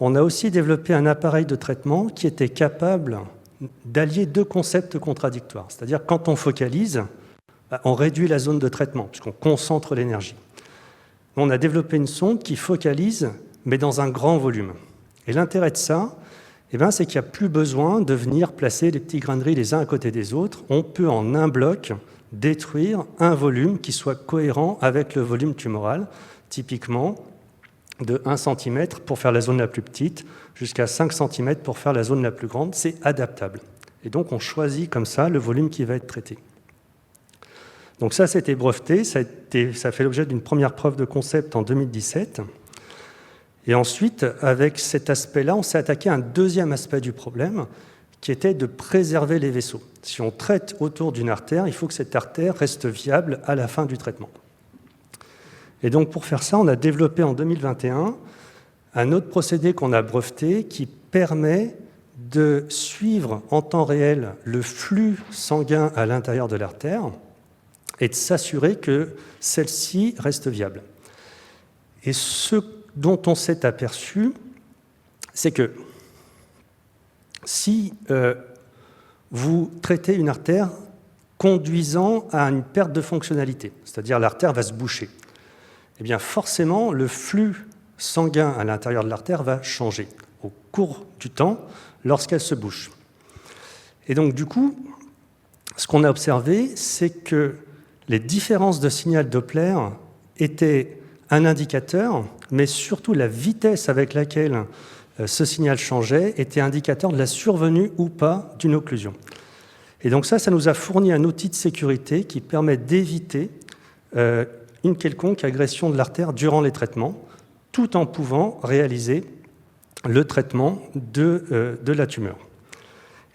On a aussi développé un appareil de traitement qui était capable d'allier deux concepts contradictoires. C'est-à-dire quand on focalise, on réduit la zone de traitement, puisqu'on concentre l'énergie. On a développé une sonde qui focalise, mais dans un grand volume. Et l'intérêt de ça, c'est qu'il n'y a plus besoin de venir placer les petits grains de riz les uns à côté des autres. On peut en un bloc détruire un volume qui soit cohérent avec le volume tumoral, typiquement de 1 cm pour faire la zone la plus petite, jusqu'à 5 cm pour faire la zone la plus grande. C'est adaptable. Et donc on choisit comme ça le volume qui va être traité. Donc ça, c'était breveté, ça fait l'objet d'une première preuve de concept en 2017. Et ensuite, avec cet aspect-là, on s'est attaqué à un deuxième aspect du problème, qui était de préserver les vaisseaux. Si on traite autour d'une artère, il faut que cette artère reste viable à la fin du traitement. Et donc, pour faire ça, on a développé en 2021 un autre procédé qu'on a breveté qui permet de suivre en temps réel le flux sanguin à l'intérieur de l'artère et de s'assurer que celle-ci reste viable. Et ce dont on s'est aperçu, c'est que si vous traitez une artère conduisant à une perte de fonctionnalité, c'est-à-dire l'artère va se boucher, eh bien forcément le flux sanguin à l'intérieur de l'artère va changer au cours du temps lorsqu'elle se bouche. Et donc du coup, ce qu'on a observé, c'est que les différences de signal Doppler étaient un indicateur, mais surtout la vitesse avec laquelle ce signal changeait était indicateur de la survenue ou pas d'une occlusion. Et donc ça nous a fourni un outil de sécurité qui permet d'éviter une quelconque agression de l'artère durant les traitements, tout en pouvant réaliser le traitement de la tumeur.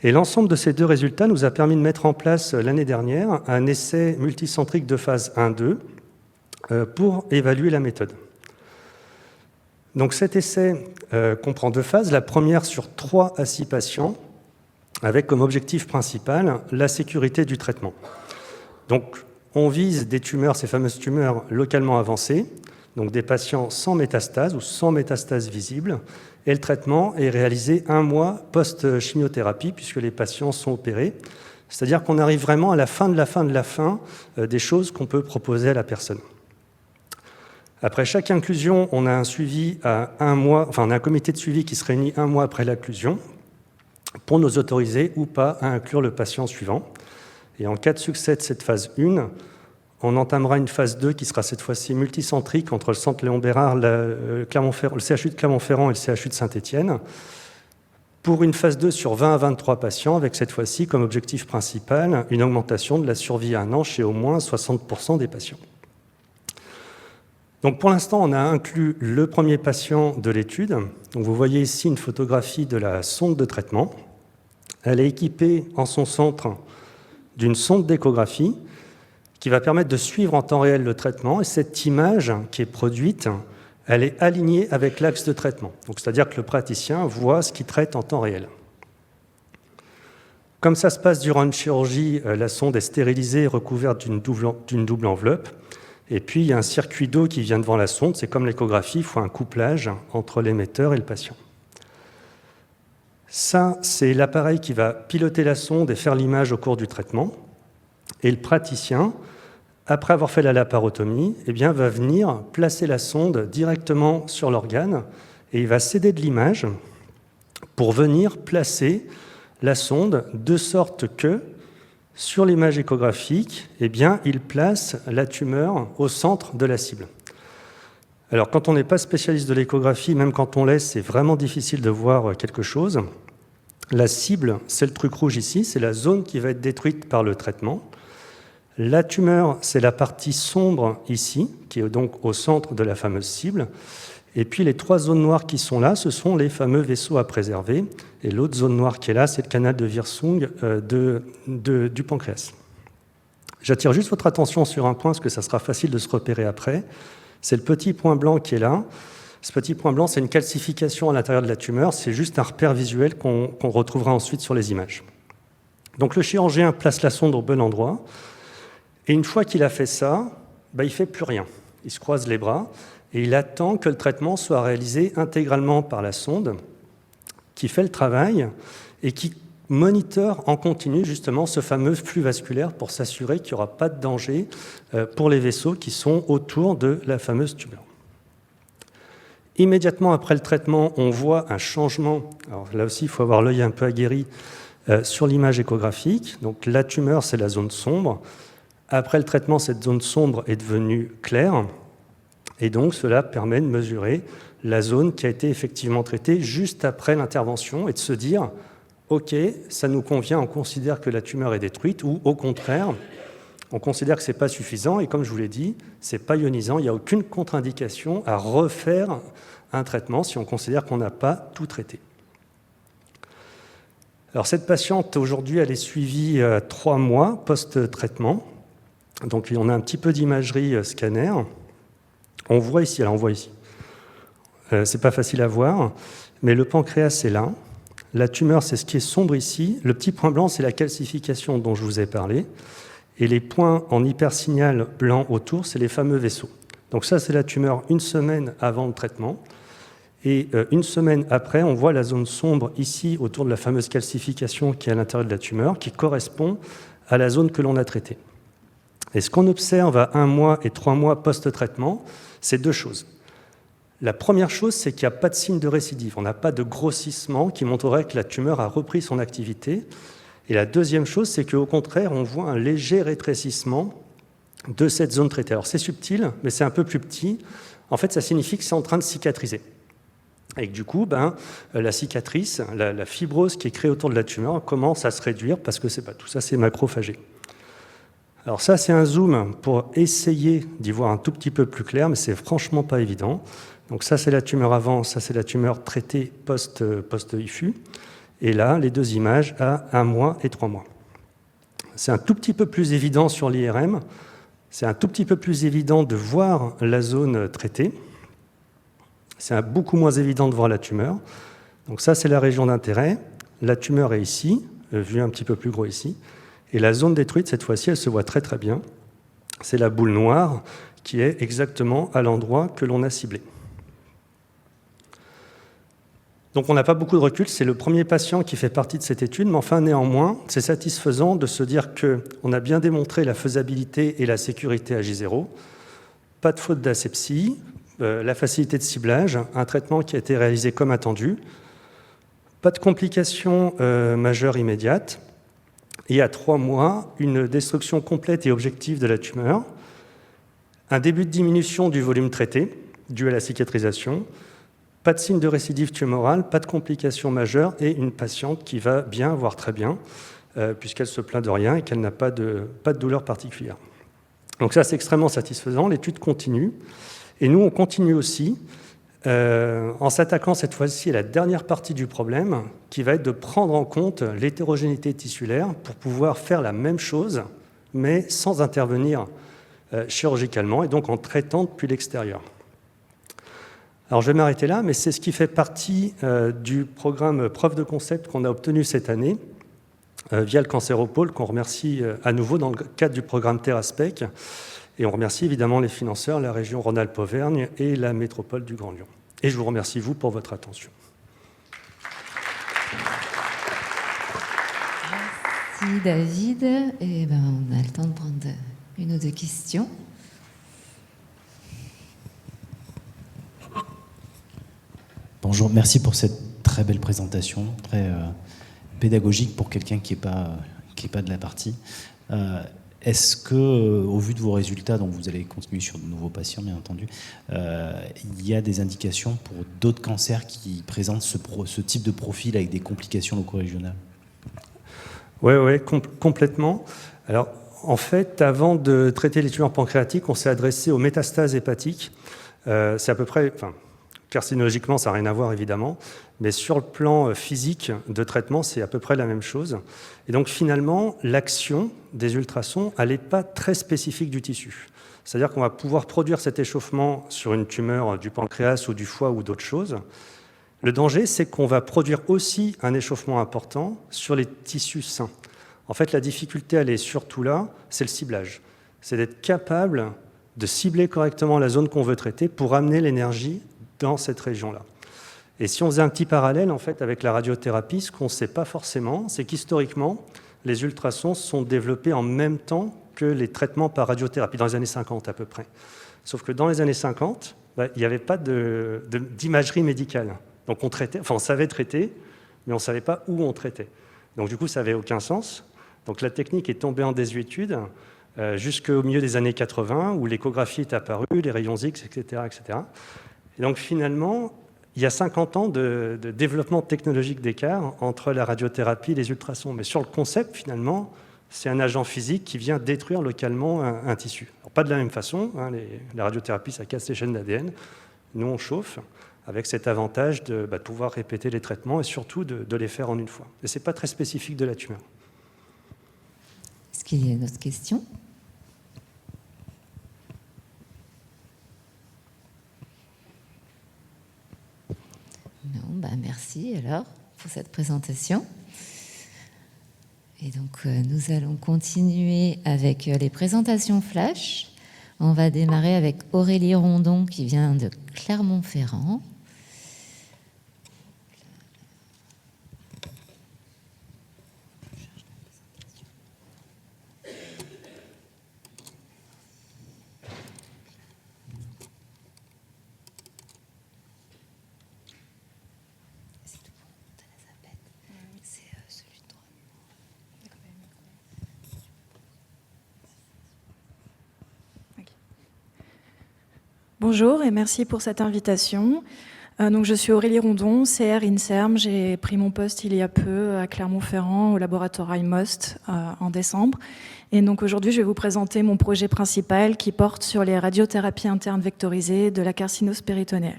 Et l'ensemble de ces deux résultats nous a permis de mettre en place l'année dernière un essai multicentrique de phase 1-2 pour évaluer la méthode. Donc cet essai comprend deux phases. La première sur 3 à 6 patients, avec comme objectif principal la sécurité du traitement. Donc on vise des tumeurs, ces fameuses tumeurs localement avancées, donc des patients sans métastase ou sans métastase visible, et le traitement est réalisé 1 mois post-chimiothérapie, puisque les patients sont opérés. C'est-à-dire qu'on arrive vraiment à la fin de la fin de la fin des choses qu'on peut proposer à la personne. Après chaque inclusion, on a un suivi à 1 mois, on a un comité de suivi qui se réunit 1 mois après l'inclusion pour nous autoriser ou pas à inclure le patient suivant. Et en cas de succès de cette phase 1, on entamera une phase 2 qui sera cette fois-ci multicentrique entre le centre Léon Bérard, le CHU de Clermont-Ferrand et le CHU de Saint-Étienne, pour une phase 2 sur 20 à 23 patients, avec cette fois-ci comme objectif principal une augmentation de la survie à 1 an chez au moins 60% des patients. Donc pour l'instant, on a inclus le premier patient de l'étude. Donc vous voyez ici une photographie de la sonde de traitement. Elle est équipée en son centre d'une sonde d'échographie qui va permettre de suivre en temps réel le traitement. Et cette image qui est produite, elle est alignée avec l'axe de traitement. Donc c'est-à-dire que le praticien voit ce qu'il traite en temps réel. Comme ça se passe durant une chirurgie, la sonde est stérilisée et recouverte d'une double enveloppe. Et puis, il y a un circuit d'eau qui vient devant la sonde. C'est comme l'échographie, il faut un couplage entre l'émetteur et le patient. Ça, c'est l'appareil qui va piloter la sonde et faire l'image au cours du traitement. Et le praticien, après avoir fait la laparotomie, eh bien, va venir placer la sonde directement sur l'organe et il va s'aider de l'image pour venir placer la sonde de sorte que sur l'image échographique, eh bien, il place la tumeur au centre de la cible. Alors, quand on n'est pas spécialiste de l'échographie, même quand on l'est, c'est vraiment difficile de voir quelque chose. La cible, c'est le truc rouge ici, c'est la zone qui va être détruite par le traitement. La tumeur, c'est la partie sombre ici, qui est donc au centre de la fameuse cible. Et puis les 3 zones noires qui sont là, ce sont les fameux vaisseaux à préserver. Et l'autre zone noire qui est là, c'est le canal de Wirsung du pancréas. J'attire juste votre attention sur un point, parce que ça sera facile de se repérer après. C'est le petit point blanc qui est là. Ce petit point blanc, c'est une calcification à l'intérieur de la tumeur. C'est juste un repère visuel qu'on retrouvera ensuite sur les images. Donc le chirurgien place la sonde au bon endroit. Et une fois qu'il a fait ça, il ne fait plus rien. Il se croise les bras. Et il attend que le traitement soit réalisé intégralement par la sonde, qui fait le travail et qui monitore en continu justement ce fameux flux vasculaire pour s'assurer qu'il n'y aura pas de danger pour les vaisseaux qui sont autour de la fameuse tumeur. Immédiatement après le traitement, on voit un changement. Alors là aussi, il faut avoir l'œil un peu aguerri sur l'image échographique. Donc la tumeur, c'est la zone sombre. Après le traitement, cette zone sombre est devenue claire. Et donc, cela permet de mesurer la zone qui a été effectivement traitée juste après l'intervention et de se dire « Ok, ça nous convient, on considère que la tumeur est détruite » ou au contraire, on considère que ce n'est pas suffisant et comme je vous l'ai dit, ce n'est pas ionisant, il n'y a aucune contre-indication à refaire un traitement si on considère qu'on n'a pas tout traité. Alors, cette patiente, aujourd'hui, elle est suivie 3 mois post-traitement. Donc, on a un petit peu d'imagerie scanner. On voit ici, c'est pas facile à voir, mais le pancréas est là. La tumeur, c'est ce qui est sombre ici. Le petit point blanc, c'est la calcification dont je vous ai parlé. Et les points en hypersignal blanc autour, c'est les fameux vaisseaux. Donc ça, c'est la tumeur 1 semaine avant le traitement. Et 1 semaine après, on voit la zone sombre ici, autour de la fameuse calcification qui est à l'intérieur de la tumeur, qui correspond à la zone que l'on a traitée. Et ce qu'on observe à 1 mois et 3 mois post-traitement, c'est 2 choses. La première chose, c'est qu'il n'y a pas de signe de récidive. On n'a pas de grossissement qui montrerait que la tumeur a repris son activité. Et la deuxième chose, c'est qu'au contraire, on voit un léger rétrécissement de cette zone traitée. Alors c'est subtil, mais c'est un peu plus petit. En fait, ça signifie que c'est en train de cicatriser. Et que du coup, la cicatrice, la fibrose qui est créée autour de la tumeur commence à se réduire parce que tout ça, c'est macrophagé. Alors ça, c'est un zoom pour essayer d'y voir un tout petit peu plus clair, mais c'est franchement pas évident. Donc ça, c'est la tumeur avant, ça, c'est la tumeur traitée post-IFU. Et là, les 2 images à 1 mois et 3 mois. C'est un tout petit peu plus évident sur l'IRM. C'est un tout petit peu plus évident de voir la zone traitée. C'est beaucoup moins évident de voir la tumeur. Donc ça, c'est la région d'intérêt. La tumeur est ici, vue un petit peu plus gros ici. Et la zone détruite, cette fois-ci, elle se voit très très bien. C'est la boule noire qui est exactement à l'endroit que l'on a ciblé. Donc on n'a pas beaucoup de recul, c'est le premier patient qui fait partie de cette étude, mais enfin néanmoins, c'est satisfaisant de se dire qu'on a bien démontré la faisabilité et la sécurité à J0, pas de faute d'asepsie, la facilité de ciblage, un traitement qui a été réalisé comme attendu, pas de complications majeures immédiates, et à 3 mois, une destruction complète et objective de la tumeur, un début de diminution du volume traité, dû à la cicatrisation, Pas de signe de récidive tumorale, pas de complications majeures et une patiente qui va bien, voire très bien, puisqu'elle se plaint de rien et qu'elle n'a pas de douleur particulière. Donc ça, c'est extrêmement satisfaisant. L'étude continue. Et nous, on continue aussi en s'attaquant cette fois-ci à la dernière partie du problème, qui va être de prendre en compte l'hétérogénéité tissulaire pour pouvoir faire la même chose, mais sans intervenir chirurgicalement, et donc en traitant depuis l'extérieur. Alors je vais m'arrêter là, mais c'est ce qui fait partie du programme preuve de concept qu'on a obtenu cette année, via le Cancéropôle, qu'on remercie à nouveau dans le cadre du programme Theraspec. Et on remercie évidemment les financeurs, la région Rhône-Alpes-Auvergne et la métropole du Grand Lyon. Et je vous remercie, vous, pour votre attention. Merci David. Et on a le temps de prendre une ou deux questions. Bonjour, merci pour cette très belle présentation, très pédagogique pour quelqu'un qui n'est pas de la partie. Est-ce que, au vu de vos résultats, donc vous allez continuer sur de nouveaux patients, bien entendu, il y a des indications pour d'autres cancers qui présentent ce type de profil avec des complications loco-régionales? Oui, complètement. Alors, en fait, avant de traiter les tumeurs pancréatiques, on s'est adressé aux métastases hépatiques. C'est à peu près... Carcinologiquement, ça n'a rien à voir, évidemment, mais sur le plan physique de traitement, c'est à peu près la même chose. Et donc, finalement, l'action des ultrasons, elle n'est pas très spécifique du tissu. C'est-à-dire qu'on va pouvoir produire cet échauffement sur une tumeur du pancréas ou du foie ou d'autres choses. Le danger, c'est qu'on va produire aussi un échauffement important sur les tissus sains. En fait, la difficulté, elle est surtout là, c'est le ciblage. C'est d'être capable de cibler correctement la zone qu'on veut traiter pour amener l'énergie dans cette région-là. Et si on faisait un petit parallèle en fait, avec la radiothérapie, ce qu'on ne sait pas forcément, c'est qu'historiquement, les ultrasons sont développés en même temps que les traitements par radiothérapie, dans les années 50 à peu près. Sauf que dans les années 50, il n'y avait pas d'imagerie médicale. Donc on savait traiter, mais on ne savait pas où on traitait. Donc du coup, ça n'avait aucun sens. Donc la technique est tombée en désuétude jusqu'au milieu des années 80, où l'échographie est apparue, les rayons X, etc., etc. Et donc finalement, il y a 50 ans de développement technologique d'écart entre la radiothérapie et les ultrasons. Mais sur le concept, finalement, c'est un agent physique qui vient détruire localement un tissu. Alors, pas de la même façon, la radiothérapie, ça casse les chaînes d'ADN. Nous, on chauffe avec cet avantage de pouvoir répéter les traitements et surtout de les faire en une fois. Et ce n'est pas très spécifique de la tumeur. Est-ce qu'il y a une autre question ? Non, merci alors pour cette présentation. Et donc nous allons continuer avec les présentations flash. On va démarrer avec Aurélie Rondon qui vient de Clermont-Ferrand. Bonjour et merci pour cette invitation. Donc, je suis Aurélie Rondon, CR INSERM. J'ai pris mon poste il y a peu à Clermont-Ferrand au laboratoire IMOST en décembre. Et donc aujourd'hui, je vais vous présenter mon projet principal qui porte sur les radiothérapies internes vectorisées de la carcinose péritonéale.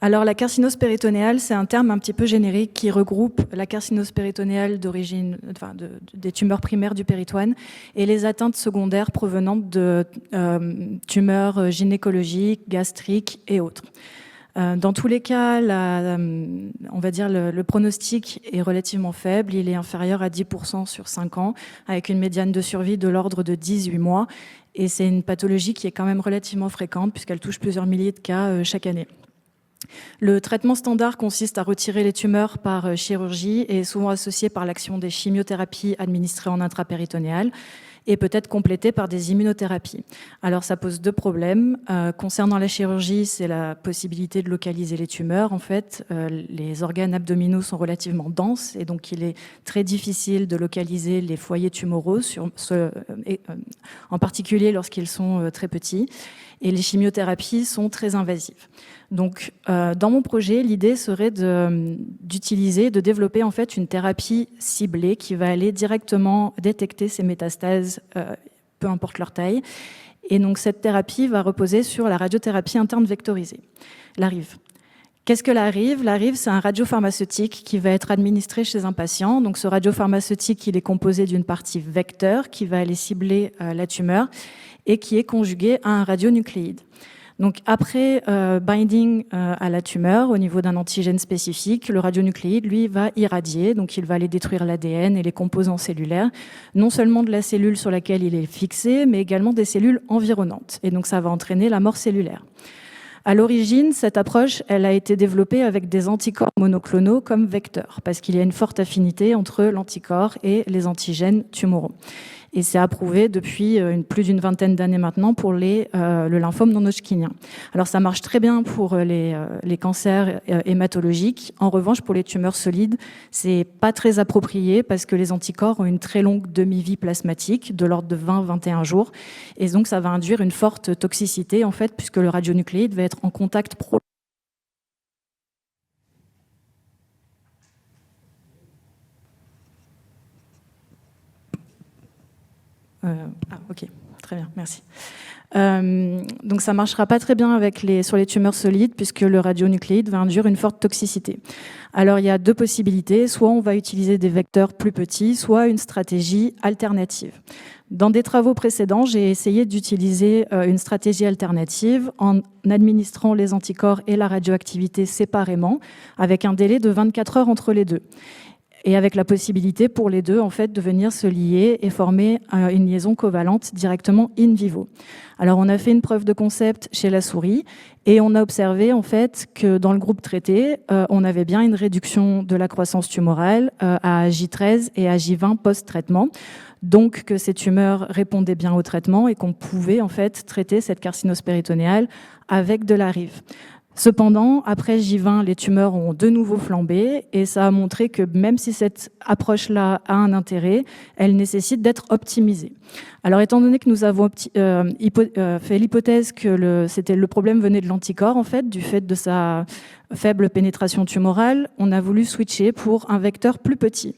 Alors la carcinose péritonéale, c'est un terme un petit peu générique qui regroupe la carcinose péritonéale d'origine, des tumeurs primaires du péritoine et les atteintes secondaires provenant de tumeurs gynécologiques, gastriques et autres. Dans tous les cas, on va dire le pronostic est relativement faible, il est inférieur à 10% sur 5 ans, avec une médiane de survie de l'ordre de 18 mois. Et c'est une pathologie qui est quand même relativement fréquente puisqu'elle touche plusieurs milliers de cas chaque année. Le traitement standard consiste à retirer les tumeurs par chirurgie et est souvent associé par l'action des chimiothérapies administrées en intrapéritonéal. et peut être complété par des immunothérapies. Alors ça pose deux problèmes. Concernant la chirurgie, c'est la possibilité de localiser les tumeurs. En fait, les organes abdominaux sont relativement denses et donc il est très difficile de localiser les foyers tumoraux, en particulier lorsqu'ils sont très petits. Et les chimiothérapies sont très invasives. Donc, dans mon projet, l'idée serait d'utiliser, de développer en fait une thérapie ciblée qui va aller directement détecter ces métastases, peu importe leur taille. Et donc, cette thérapie va reposer sur la radiothérapie interne vectorisée, la RIV. Qu'est-ce que la RIV ? La RIV, c'est un radiopharmaceutique qui va être administré chez un patient. Donc, ce radiopharmaceutique, il est composé d'une partie vecteur qui va aller cibler la tumeur et qui est conjugué à un radionucléide. Donc après binding à la tumeur au niveau d'un antigène spécifique, le radionucléide, lui, va irradier, donc il va aller détruire l'ADN et les composants cellulaires, non seulement de la cellule sur laquelle il est fixé, mais également des cellules environnantes. Et donc ça va entraîner la mort cellulaire. À l'origine, cette approche, elle a été développée avec des anticorps monoclonaux comme vecteurs, parce qu'il y a une forte affinité entre l'anticorps et les antigènes tumoraux. Et c'est approuvé depuis plus d'une vingtaine d'années maintenant pour le lymphome non-Hodgkinien. Alors ça marche très bien pour les cancers hématologiques. En revanche, pour les tumeurs solides, c'est pas très approprié parce que les anticorps ont une très longue demi-vie plasmatique de l'ordre de 20-21 jours. Et donc ça va induire une forte toxicité en fait, puisque le radionucléide va être en contact ok, très bien, merci. Donc ça ne marchera pas très bien sur les tumeurs solides puisque le radionucléide va induire une forte toxicité. Alors il y a deux possibilités, soit on va utiliser des vecteurs plus petits, soit une stratégie alternative. Dans des travaux précédents, j'ai essayé d'utiliser une stratégie alternative en administrant les anticorps et la radioactivité séparément, avec un délai de 24 heures entre les deux. Et avec la possibilité pour les deux en fait, de venir se lier et former une liaison covalente directement in vivo. Alors on a fait une preuve de concept chez la souris et on a observé en fait que dans le groupe traité, on avait bien une réduction de la croissance tumorale à J13 et à J20 post-traitement. Donc que ces tumeurs répondaient bien au traitement et qu'on pouvait en fait traiter cette carcinose péritonéale avec de la RIV. Cependant, après J20, les tumeurs ont de nouveau flambé et ça a montré que même si cette approche-là a un intérêt, elle nécessite d'être optimisée. Alors, étant donné que nous avons fait l'hypothèse que le problème venait de l'anticorps, en fait, du fait de sa faible pénétration tumorale, on a voulu switcher pour un vecteur plus petit.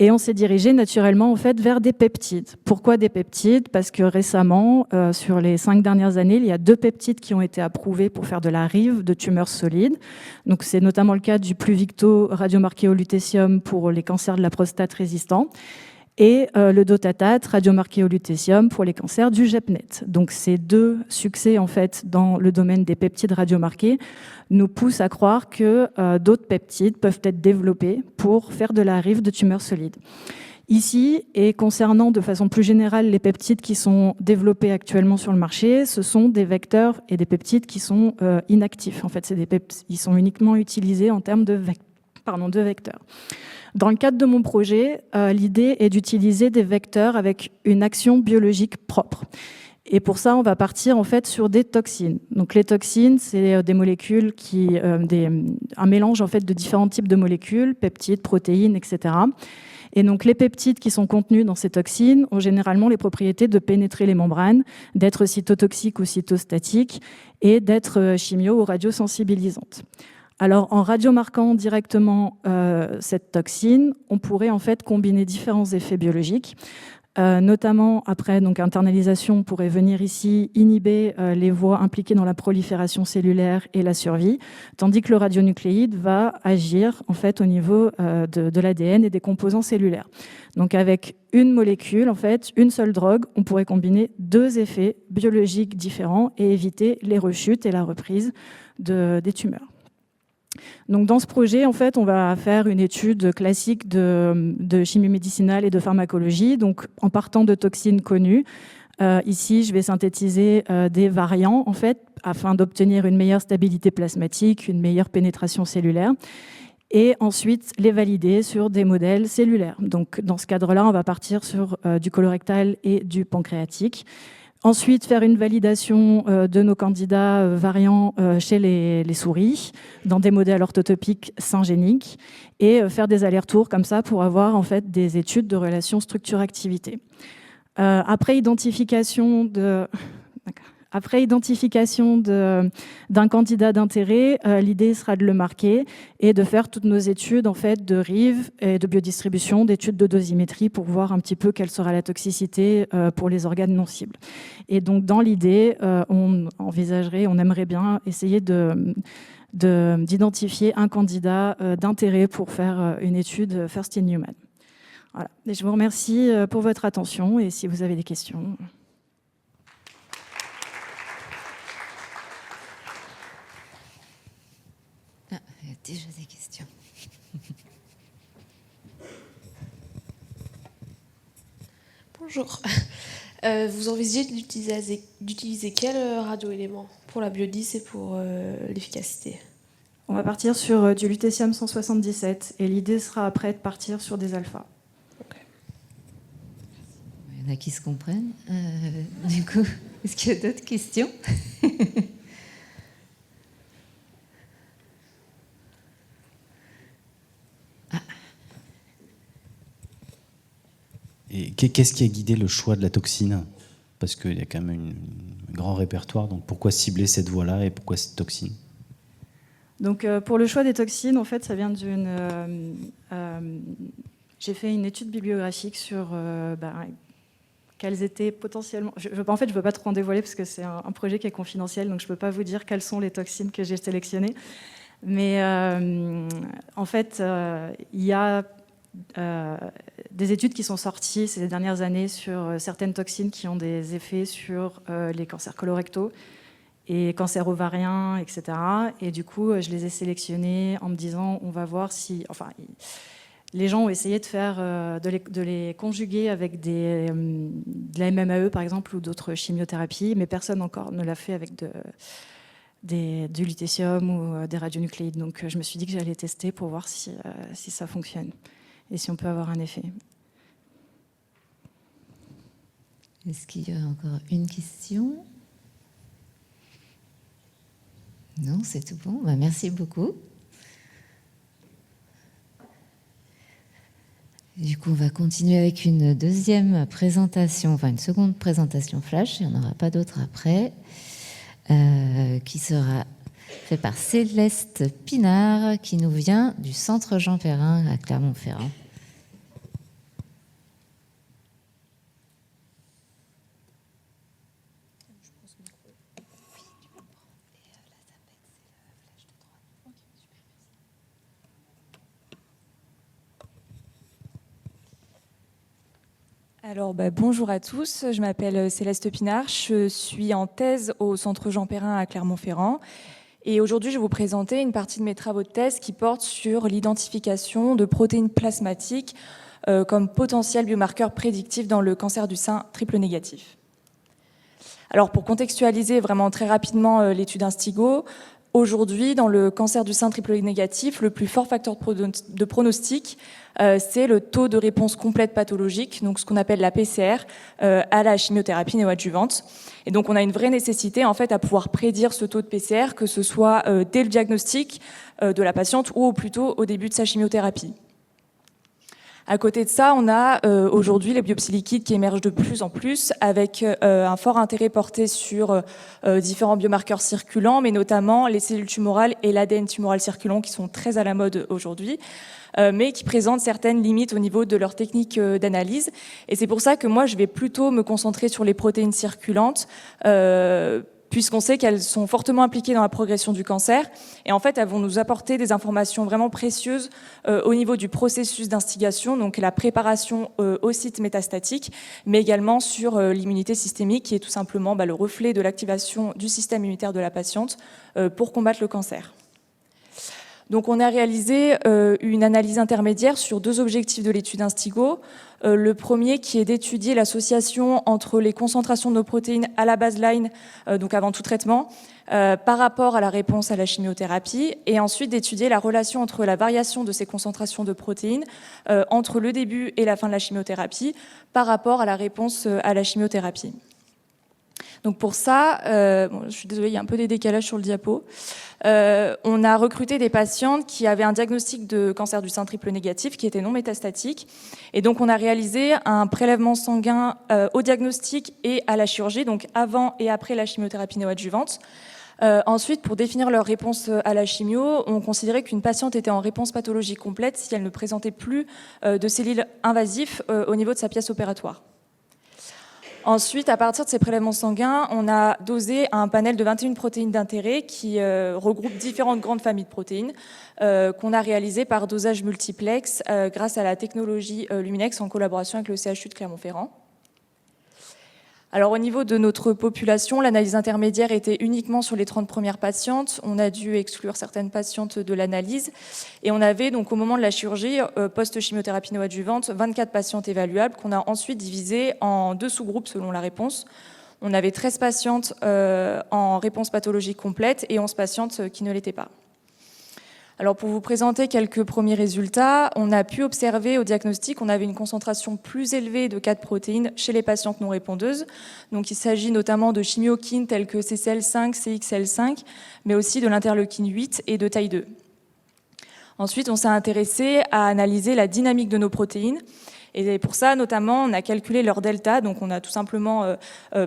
Et on s'est dirigé naturellement en fait vers des peptides. Pourquoi des peptides ? Parce que récemment, sur les 5 dernières années, il y a 2 peptides qui ont été approuvés pour faire de la RIV de tumeurs solides. Donc c'est notamment le cas du Pluvicto radiomarqué au lutécium pour les cancers de la prostate résistants et le Dotatate radiomarqué au lutécium pour les cancers du GEP-NET. Donc ces 2 succès en fait dans le domaine des peptides radiomarqués nous poussent à croire que d'autres peptides peuvent être développés pour faire de la RIV de tumeurs solides. Ici, et concernant de façon plus générale les peptides qui sont développés actuellement sur le marché, ce sont des vecteurs et des peptides qui sont inactifs. En fait, ils sont uniquement utilisés en termes de vecteurs. Dans le cadre de mon projet, l'idée est d'utiliser des vecteurs avec une action biologique propre. Et pour ça, on va partir en fait sur des toxines. Donc les toxines, c'est des molécules un mélange en fait de différents types de molécules, peptides, protéines, etc. Et donc les peptides qui sont contenus dans ces toxines ont généralement les propriétés de pénétrer les membranes, d'être cytotoxiques ou cytostatiques et d'être chimio- ou radiosensibilisantes. Alors, en radiomarquant directement cette toxine, on pourrait en fait combiner différents effets biologiques. Notamment après donc internalisation, on pourrait venir ici inhiber les voies impliquées dans la prolifération cellulaire et la survie, tandis que le radionucléide va agir en fait au niveau de l'ADN et des composants cellulaires. Donc avec une molécule, en fait, une seule drogue, on pourrait combiner 2 effets biologiques différents et éviter les rechutes et la reprise des tumeurs. Donc dans ce projet, en fait, on va faire une étude classique de chimie médicinale et de pharmacologie, donc en partant de toxines connues. Ici, je vais synthétiser des variants, en fait, afin d'obtenir une meilleure stabilité plasmatique, une meilleure pénétration cellulaire. et ensuite les valider sur des modèles cellulaires. Donc dans ce cadre-là, on va partir sur du colorectal et du pancréatique. Ensuite, faire une validation de nos candidats variants chez les souris, dans des modèles orthotopiques syngéniques, et faire des allers-retours comme ça pour avoir en fait des études de relation structure-activité. Après identification d'un candidat d'intérêt, l'idée sera de le marquer et de faire toutes nos études en fait, de RIV et de biodistribution, d'études de dosimétrie pour voir un petit peu quelle sera la toxicité pour les organes non cibles. Et donc dans l'idée, on aimerait bien essayer d'identifier un candidat d'intérêt pour faire une étude First in Human. Voilà. Et je vous remercie pour votre attention et si vous avez des questions. Il y a déjà des questions. Bonjour. Vous envisagez d'utiliser quel radioélément pour la biodis et pour l'efficacité? On va partir sur du lutetium-177 et l'idée sera après de partir sur des alphas. Okay. Il y en a qui se comprennent. Du coup, est-ce qu'il y a d'autres questions? Et qu'est-ce qui a guidé le choix de la toxine? Parce qu'il y a quand même un grand répertoire, donc pourquoi cibler cette voie-là et pourquoi cette toxine? Donc pour le choix des toxines, en fait, ça vient j'ai fait une étude bibliographique sur quelles étaient potentiellement... en fait, je ne veux pas trop en dévoiler parce que c'est un projet qui est confidentiel, donc je ne peux pas vous dire quelles sont les toxines que j'ai sélectionnées. Mais en fait, il y a des études qui sont sorties ces dernières années sur certaines toxines qui ont des effets sur les cancers colorectaux et cancers ovariens, etc. Et du coup, je les ai sélectionnés en me disant, on va voir si... Enfin, les gens ont essayé de les conjuguer avec de la MMAE, par exemple, ou d'autres chimiothérapies, mais personne encore ne l'a fait avec du lutécium ou des radionucléides. Donc, je me suis dit que j'allais tester pour voir si ça fonctionne et si on peut avoir un effet. Est-ce qu'il y a encore une question? Non, c'est tout bon. Merci beaucoup. Du coup, on va continuer avec une deuxième présentation, enfin une seconde présentation flash, il n'y en aura pas d'autre après, qui sera faite par Céleste Pinard, qui nous vient du Centre Jean Perrin à Clermont-Ferrand. Alors, bonjour à tous, je m'appelle Céleste Pinard, je suis en thèse au Centre Jean Perrin à Clermont-Ferrand et aujourd'hui je vais vous présenter une partie de mes travaux de thèse qui portent sur l'identification de protéines plasmatiques comme potentiel biomarqueur prédictif dans le cancer du sein triple négatif. Alors pour contextualiser vraiment très rapidement l'étude Instigo, aujourd'hui dans le cancer du sein triple négatif, le plus fort facteur de pronostic c'est le taux de réponse complète pathologique, donc ce qu'on appelle la PCR, à la chimiothérapie néoadjuvante. Et donc on a une vraie nécessité en fait à pouvoir prédire ce taux de PCR, que ce soit dès le diagnostic de la patiente ou plutôt au début de sa chimiothérapie. À côté de ça, on a aujourd'hui les biopsies liquides qui émergent de plus en plus avec un fort intérêt porté sur différents biomarqueurs circulants, mais notamment les cellules tumorales et l'ADN tumoral circulant qui sont très à la mode aujourd'hui, mais qui présentent certaines limites au niveau de leur technique d'analyse. Et c'est pour ça que moi, je vais plutôt me concentrer sur les protéines circulantes, puisqu'on sait qu'elles sont fortement impliquées dans la progression du cancer. Et en fait, elles vont nous apporter des informations vraiment précieuses au niveau du processus d'instigation, donc la préparation au site métastatique, mais également sur l'immunité systémique, qui est tout simplement le reflet de l'activation du système immunitaire de la patiente pour combattre le cancer. Donc on a réalisé une analyse intermédiaire sur 2 objectifs de l'étude Instigo. Le premier qui est d'étudier l'association entre les concentrations de nos protéines à la baseline, donc avant tout traitement, par rapport à la réponse à la chimiothérapie, et ensuite d'étudier la relation entre la variation de ces concentrations de protéines entre le début et la fin de la chimiothérapie par rapport à la réponse à la chimiothérapie. Donc pour ça, je suis désolée, il y a un peu des décalages sur le diapo. On a recruté des patientes qui avaient un diagnostic de cancer du sein triple négatif qui était non métastatique. Et donc on a réalisé un prélèvement sanguin au diagnostic et à la chirurgie, donc avant et après la chimiothérapie néoadjuvante. Ensuite, pour définir leur réponse à la chimio, on considérait qu'une patiente était en réponse pathologique complète si elle ne présentait plus de cellules invasives au niveau de sa pièce opératoire. Ensuite, à partir de ces prélèvements sanguins, on a dosé un panel de 21 protéines d'intérêt qui regroupe différentes grandes familles de protéines qu'on a réalisées par dosage multiplex grâce à la technologie Luminex en collaboration avec le CHU de Clermont-Ferrand. Alors au niveau de notre population, l'analyse intermédiaire était uniquement sur les 30 premières patientes. On a dû exclure certaines patientes de l'analyse. Et on avait donc au moment de la chirurgie, post-chimiothérapie néoadjuvante, 24 patientes évaluables qu'on a ensuite divisées en 2 sous-groupes selon la réponse. On avait 13 patientes en réponse pathologique complète et 11 patientes qui ne l'étaient pas. Alors pour vous présenter quelques premiers résultats, on a pu observer au diagnostic qu'on avait une concentration plus élevée de 4 protéines chez les patientes non répondeuses. Donc il s'agit notamment de chimiokines telles que CCL5, CXL5, mais aussi de l'interleukine 8 et de taille 2. Ensuite, on s'est intéressé à analyser la dynamique de nos protéines. Et pour ça, notamment, on a calculé leur delta, donc on a tout simplement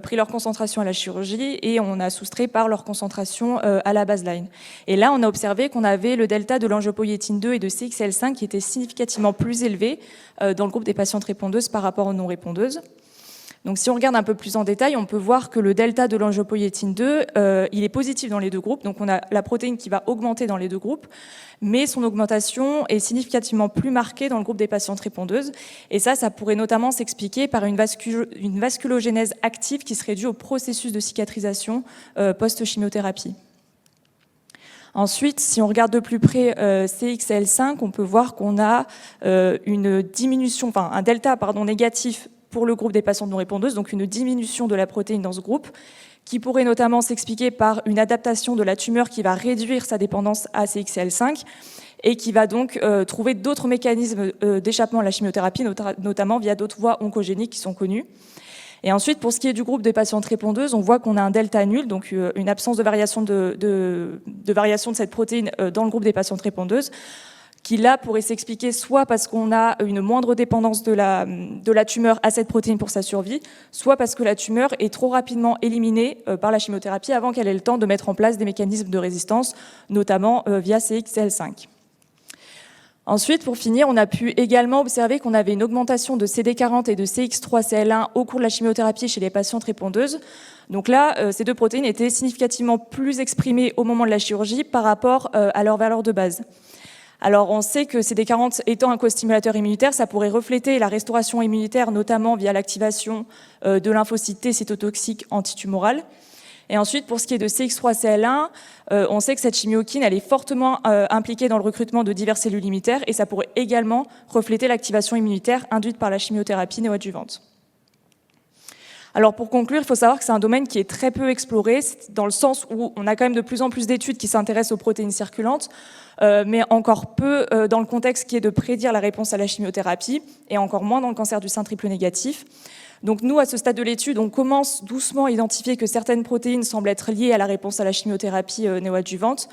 pris leur concentration à la chirurgie et on a soustrait par leur concentration à la baseline. Et là, on a observé qu'on avait le delta de l'angiopoïétine 2 et de CXL5 qui était significativement plus élevé dans le groupe des patientes répondeuses par rapport aux non répondeuses. Donc si on regarde un peu plus en détail, on peut voir que le delta de l'angiopoïétine 2, il est positif dans les 2 groupes, donc on a la protéine qui va augmenter dans les 2 groupes, mais son augmentation est significativement plus marquée dans le groupe des patientes répondeuses, et ça pourrait notamment s'expliquer par une vasculogénèse active qui serait due au processus de cicatrisation post-chimiothérapie. Ensuite, si on regarde de plus près CXL5, on peut voir qu'on a une diminution, enfin un delta négatif pour le groupe des patientes non répondeuses, donc une diminution de la protéine dans ce groupe, qui pourrait notamment s'expliquer par une adaptation de la tumeur qui va réduire sa dépendance à CXL5 et qui va donc trouver d'autres mécanismes d'échappement à la chimiothérapie, notamment via d'autres voies oncogéniques qui sont connues. Et ensuite, pour ce qui est du groupe des patientes répondeuses, on voit qu'on a un delta nul, donc une absence de variation de cette protéine dans le groupe des patientes répondeuses, qui là pourrait s'expliquer soit parce qu'on a une moindre dépendance de la tumeur à cette protéine pour sa survie, soit parce que la tumeur est trop rapidement éliminée par la chimiothérapie avant qu'elle ait le temps de mettre en place des mécanismes de résistance, notamment via CXL5. Ensuite, pour finir, on a pu également observer qu'on avait une augmentation de CD40 et de CX3CL1 au cours de la chimiothérapie chez les patientes répondeuses. Donc là, ces 2 protéines étaient significativement plus exprimées au moment de la chirurgie par rapport à leur valeur de base. Alors on sait que CD40 étant un co-stimulateur immunitaire, ça pourrait refléter la restauration immunitaire, notamment via l'activation de lymphocytes T cytotoxiques antitumorales. Et ensuite, pour ce qui est de CX3CL1, on sait que cette chimiokine, elle est fortement impliquée dans le recrutement de diverses cellules immunitaires et ça pourrait également refléter l'activation immunitaire induite par la chimiothérapie néoadjuvante. Alors pour conclure, il faut savoir que c'est un domaine qui est très peu exploré, dans le sens où on a quand même de plus en plus d'études qui s'intéressent aux protéines circulantes, mais encore peu dans le contexte qui est de prédire la réponse à la chimiothérapie, et encore moins dans le cancer du sein triple négatif. Donc nous, à ce stade de l'étude, on commence doucement à identifier que certaines protéines semblent être liées à la réponse à la chimiothérapie néoadjuvante,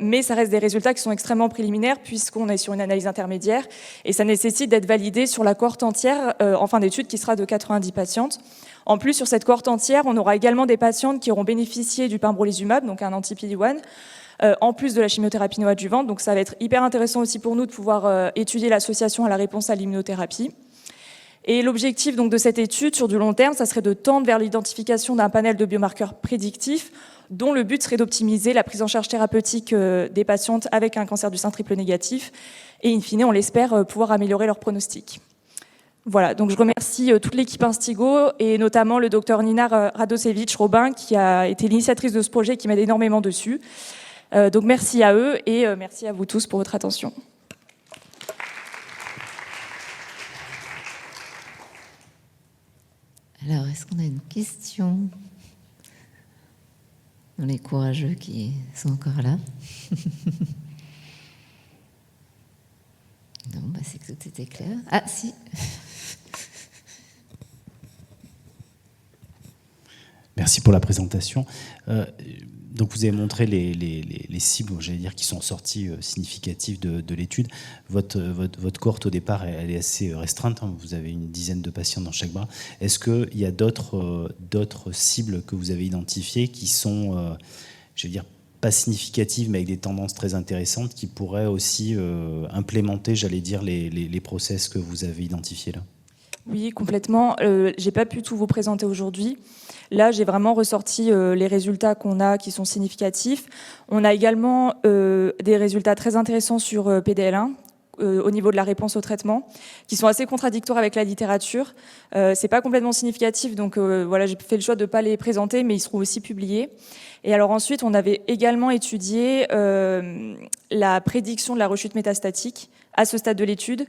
mais ça reste des résultats qui sont extrêmement préliminaires puisqu'on est sur une analyse intermédiaire et ça nécessite d'être validé sur la cohorte entière en fin d'étude qui sera de 90 patientes. En plus, sur cette cohorte entière, on aura également des patientes qui auront bénéficié du pembrolizumab, donc un anti-PD-1, en plus de la chimiothérapie néoadjuvante. Donc ça va être hyper intéressant aussi pour nous de pouvoir étudier l'association à la réponse à l'immunothérapie. Et l'objectif donc de cette étude sur du long terme, ça serait de tendre vers l'identification d'un panel de biomarqueurs prédictifs dont le but serait d'optimiser la prise en charge thérapeutique des patientes avec un cancer du sein triple négatif et in fine, on l'espère, pouvoir améliorer leur pronostic. Voilà, donc je remercie toute l'équipe Instigo et notamment le docteur Nina Radosevich-Robin qui a été l'initiatrice de ce projet qui m'aide énormément dessus. Donc merci à eux et merci à vous tous pour votre attention. Alors, est-ce qu'on a une question dans les courageux qui sont encore là? Non, bah c'est que tout était clair. Ah, si. Merci pour la présentation. Donc vous avez montré les cibles, j'allais dire, qui sont sorties significatives de l'étude. Votre cohorte au départ, elle est assez restreinte. Hein. Vous avez une dizaine de patients dans chaque bras. Est-ce qu'il y a d'autres cibles que vous avez identifiées qui sont, je veux dire, pas significatives, mais avec des tendances très intéressantes, qui pourraient aussi implémenter, j'allais dire, les process que vous avez identifiés là? Oui, complètement. J'ai pas pu tout vous présenter aujourd'hui. Là, j'ai vraiment ressorti les résultats qu'on a qui sont significatifs. On a également des résultats très intéressants sur PDL1 au niveau de la réponse au traitement, qui sont assez contradictoires avec la littérature. C'est pas complètement significatif, donc voilà, j'ai fait le choix de pas les présenter, mais ils seront aussi publiés. Et alors ensuite, on avait également étudié la prédiction de la rechute métastatique à ce stade de l'étude,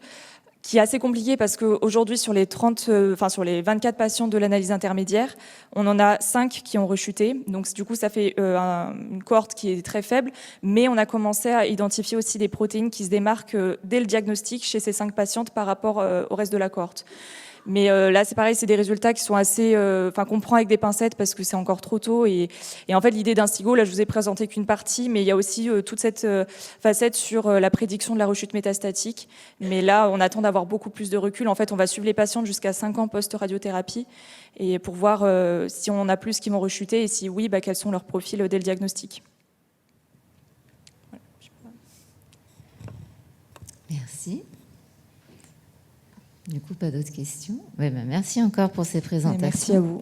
qui est assez compliqué parce qu'aujourd'hui, sur les 24 patients de l'analyse intermédiaire, on en a 5 qui ont rechuté. Donc, du coup, ça fait une cohorte qui est très faible. Mais on a commencé à identifier aussi des protéines qui se démarquent dès le diagnostic chez ces 5 patientes par rapport au reste de la cohorte. Mais là, c'est pareil, c'est des résultats qui sont assez, qu'on prend avec des pincettes parce que c'est encore trop tôt. Et en fait, l'idée d'Instigo, là, je vous ai présenté qu'une partie, mais il y a aussi toute cette facette sur la prédiction de la rechute métastatique. Mais là, on attend d'avoir beaucoup plus de recul. En fait, on va suivre les patientes jusqu'à 5 ans post-radiothérapie et pour voir si on en a plus qui vont rechuter et si oui, quels sont leurs profils dès le diagnostic. Merci. Du coup, pas d'autres questions. Oui, merci encore pour ces présentations. Merci à vous.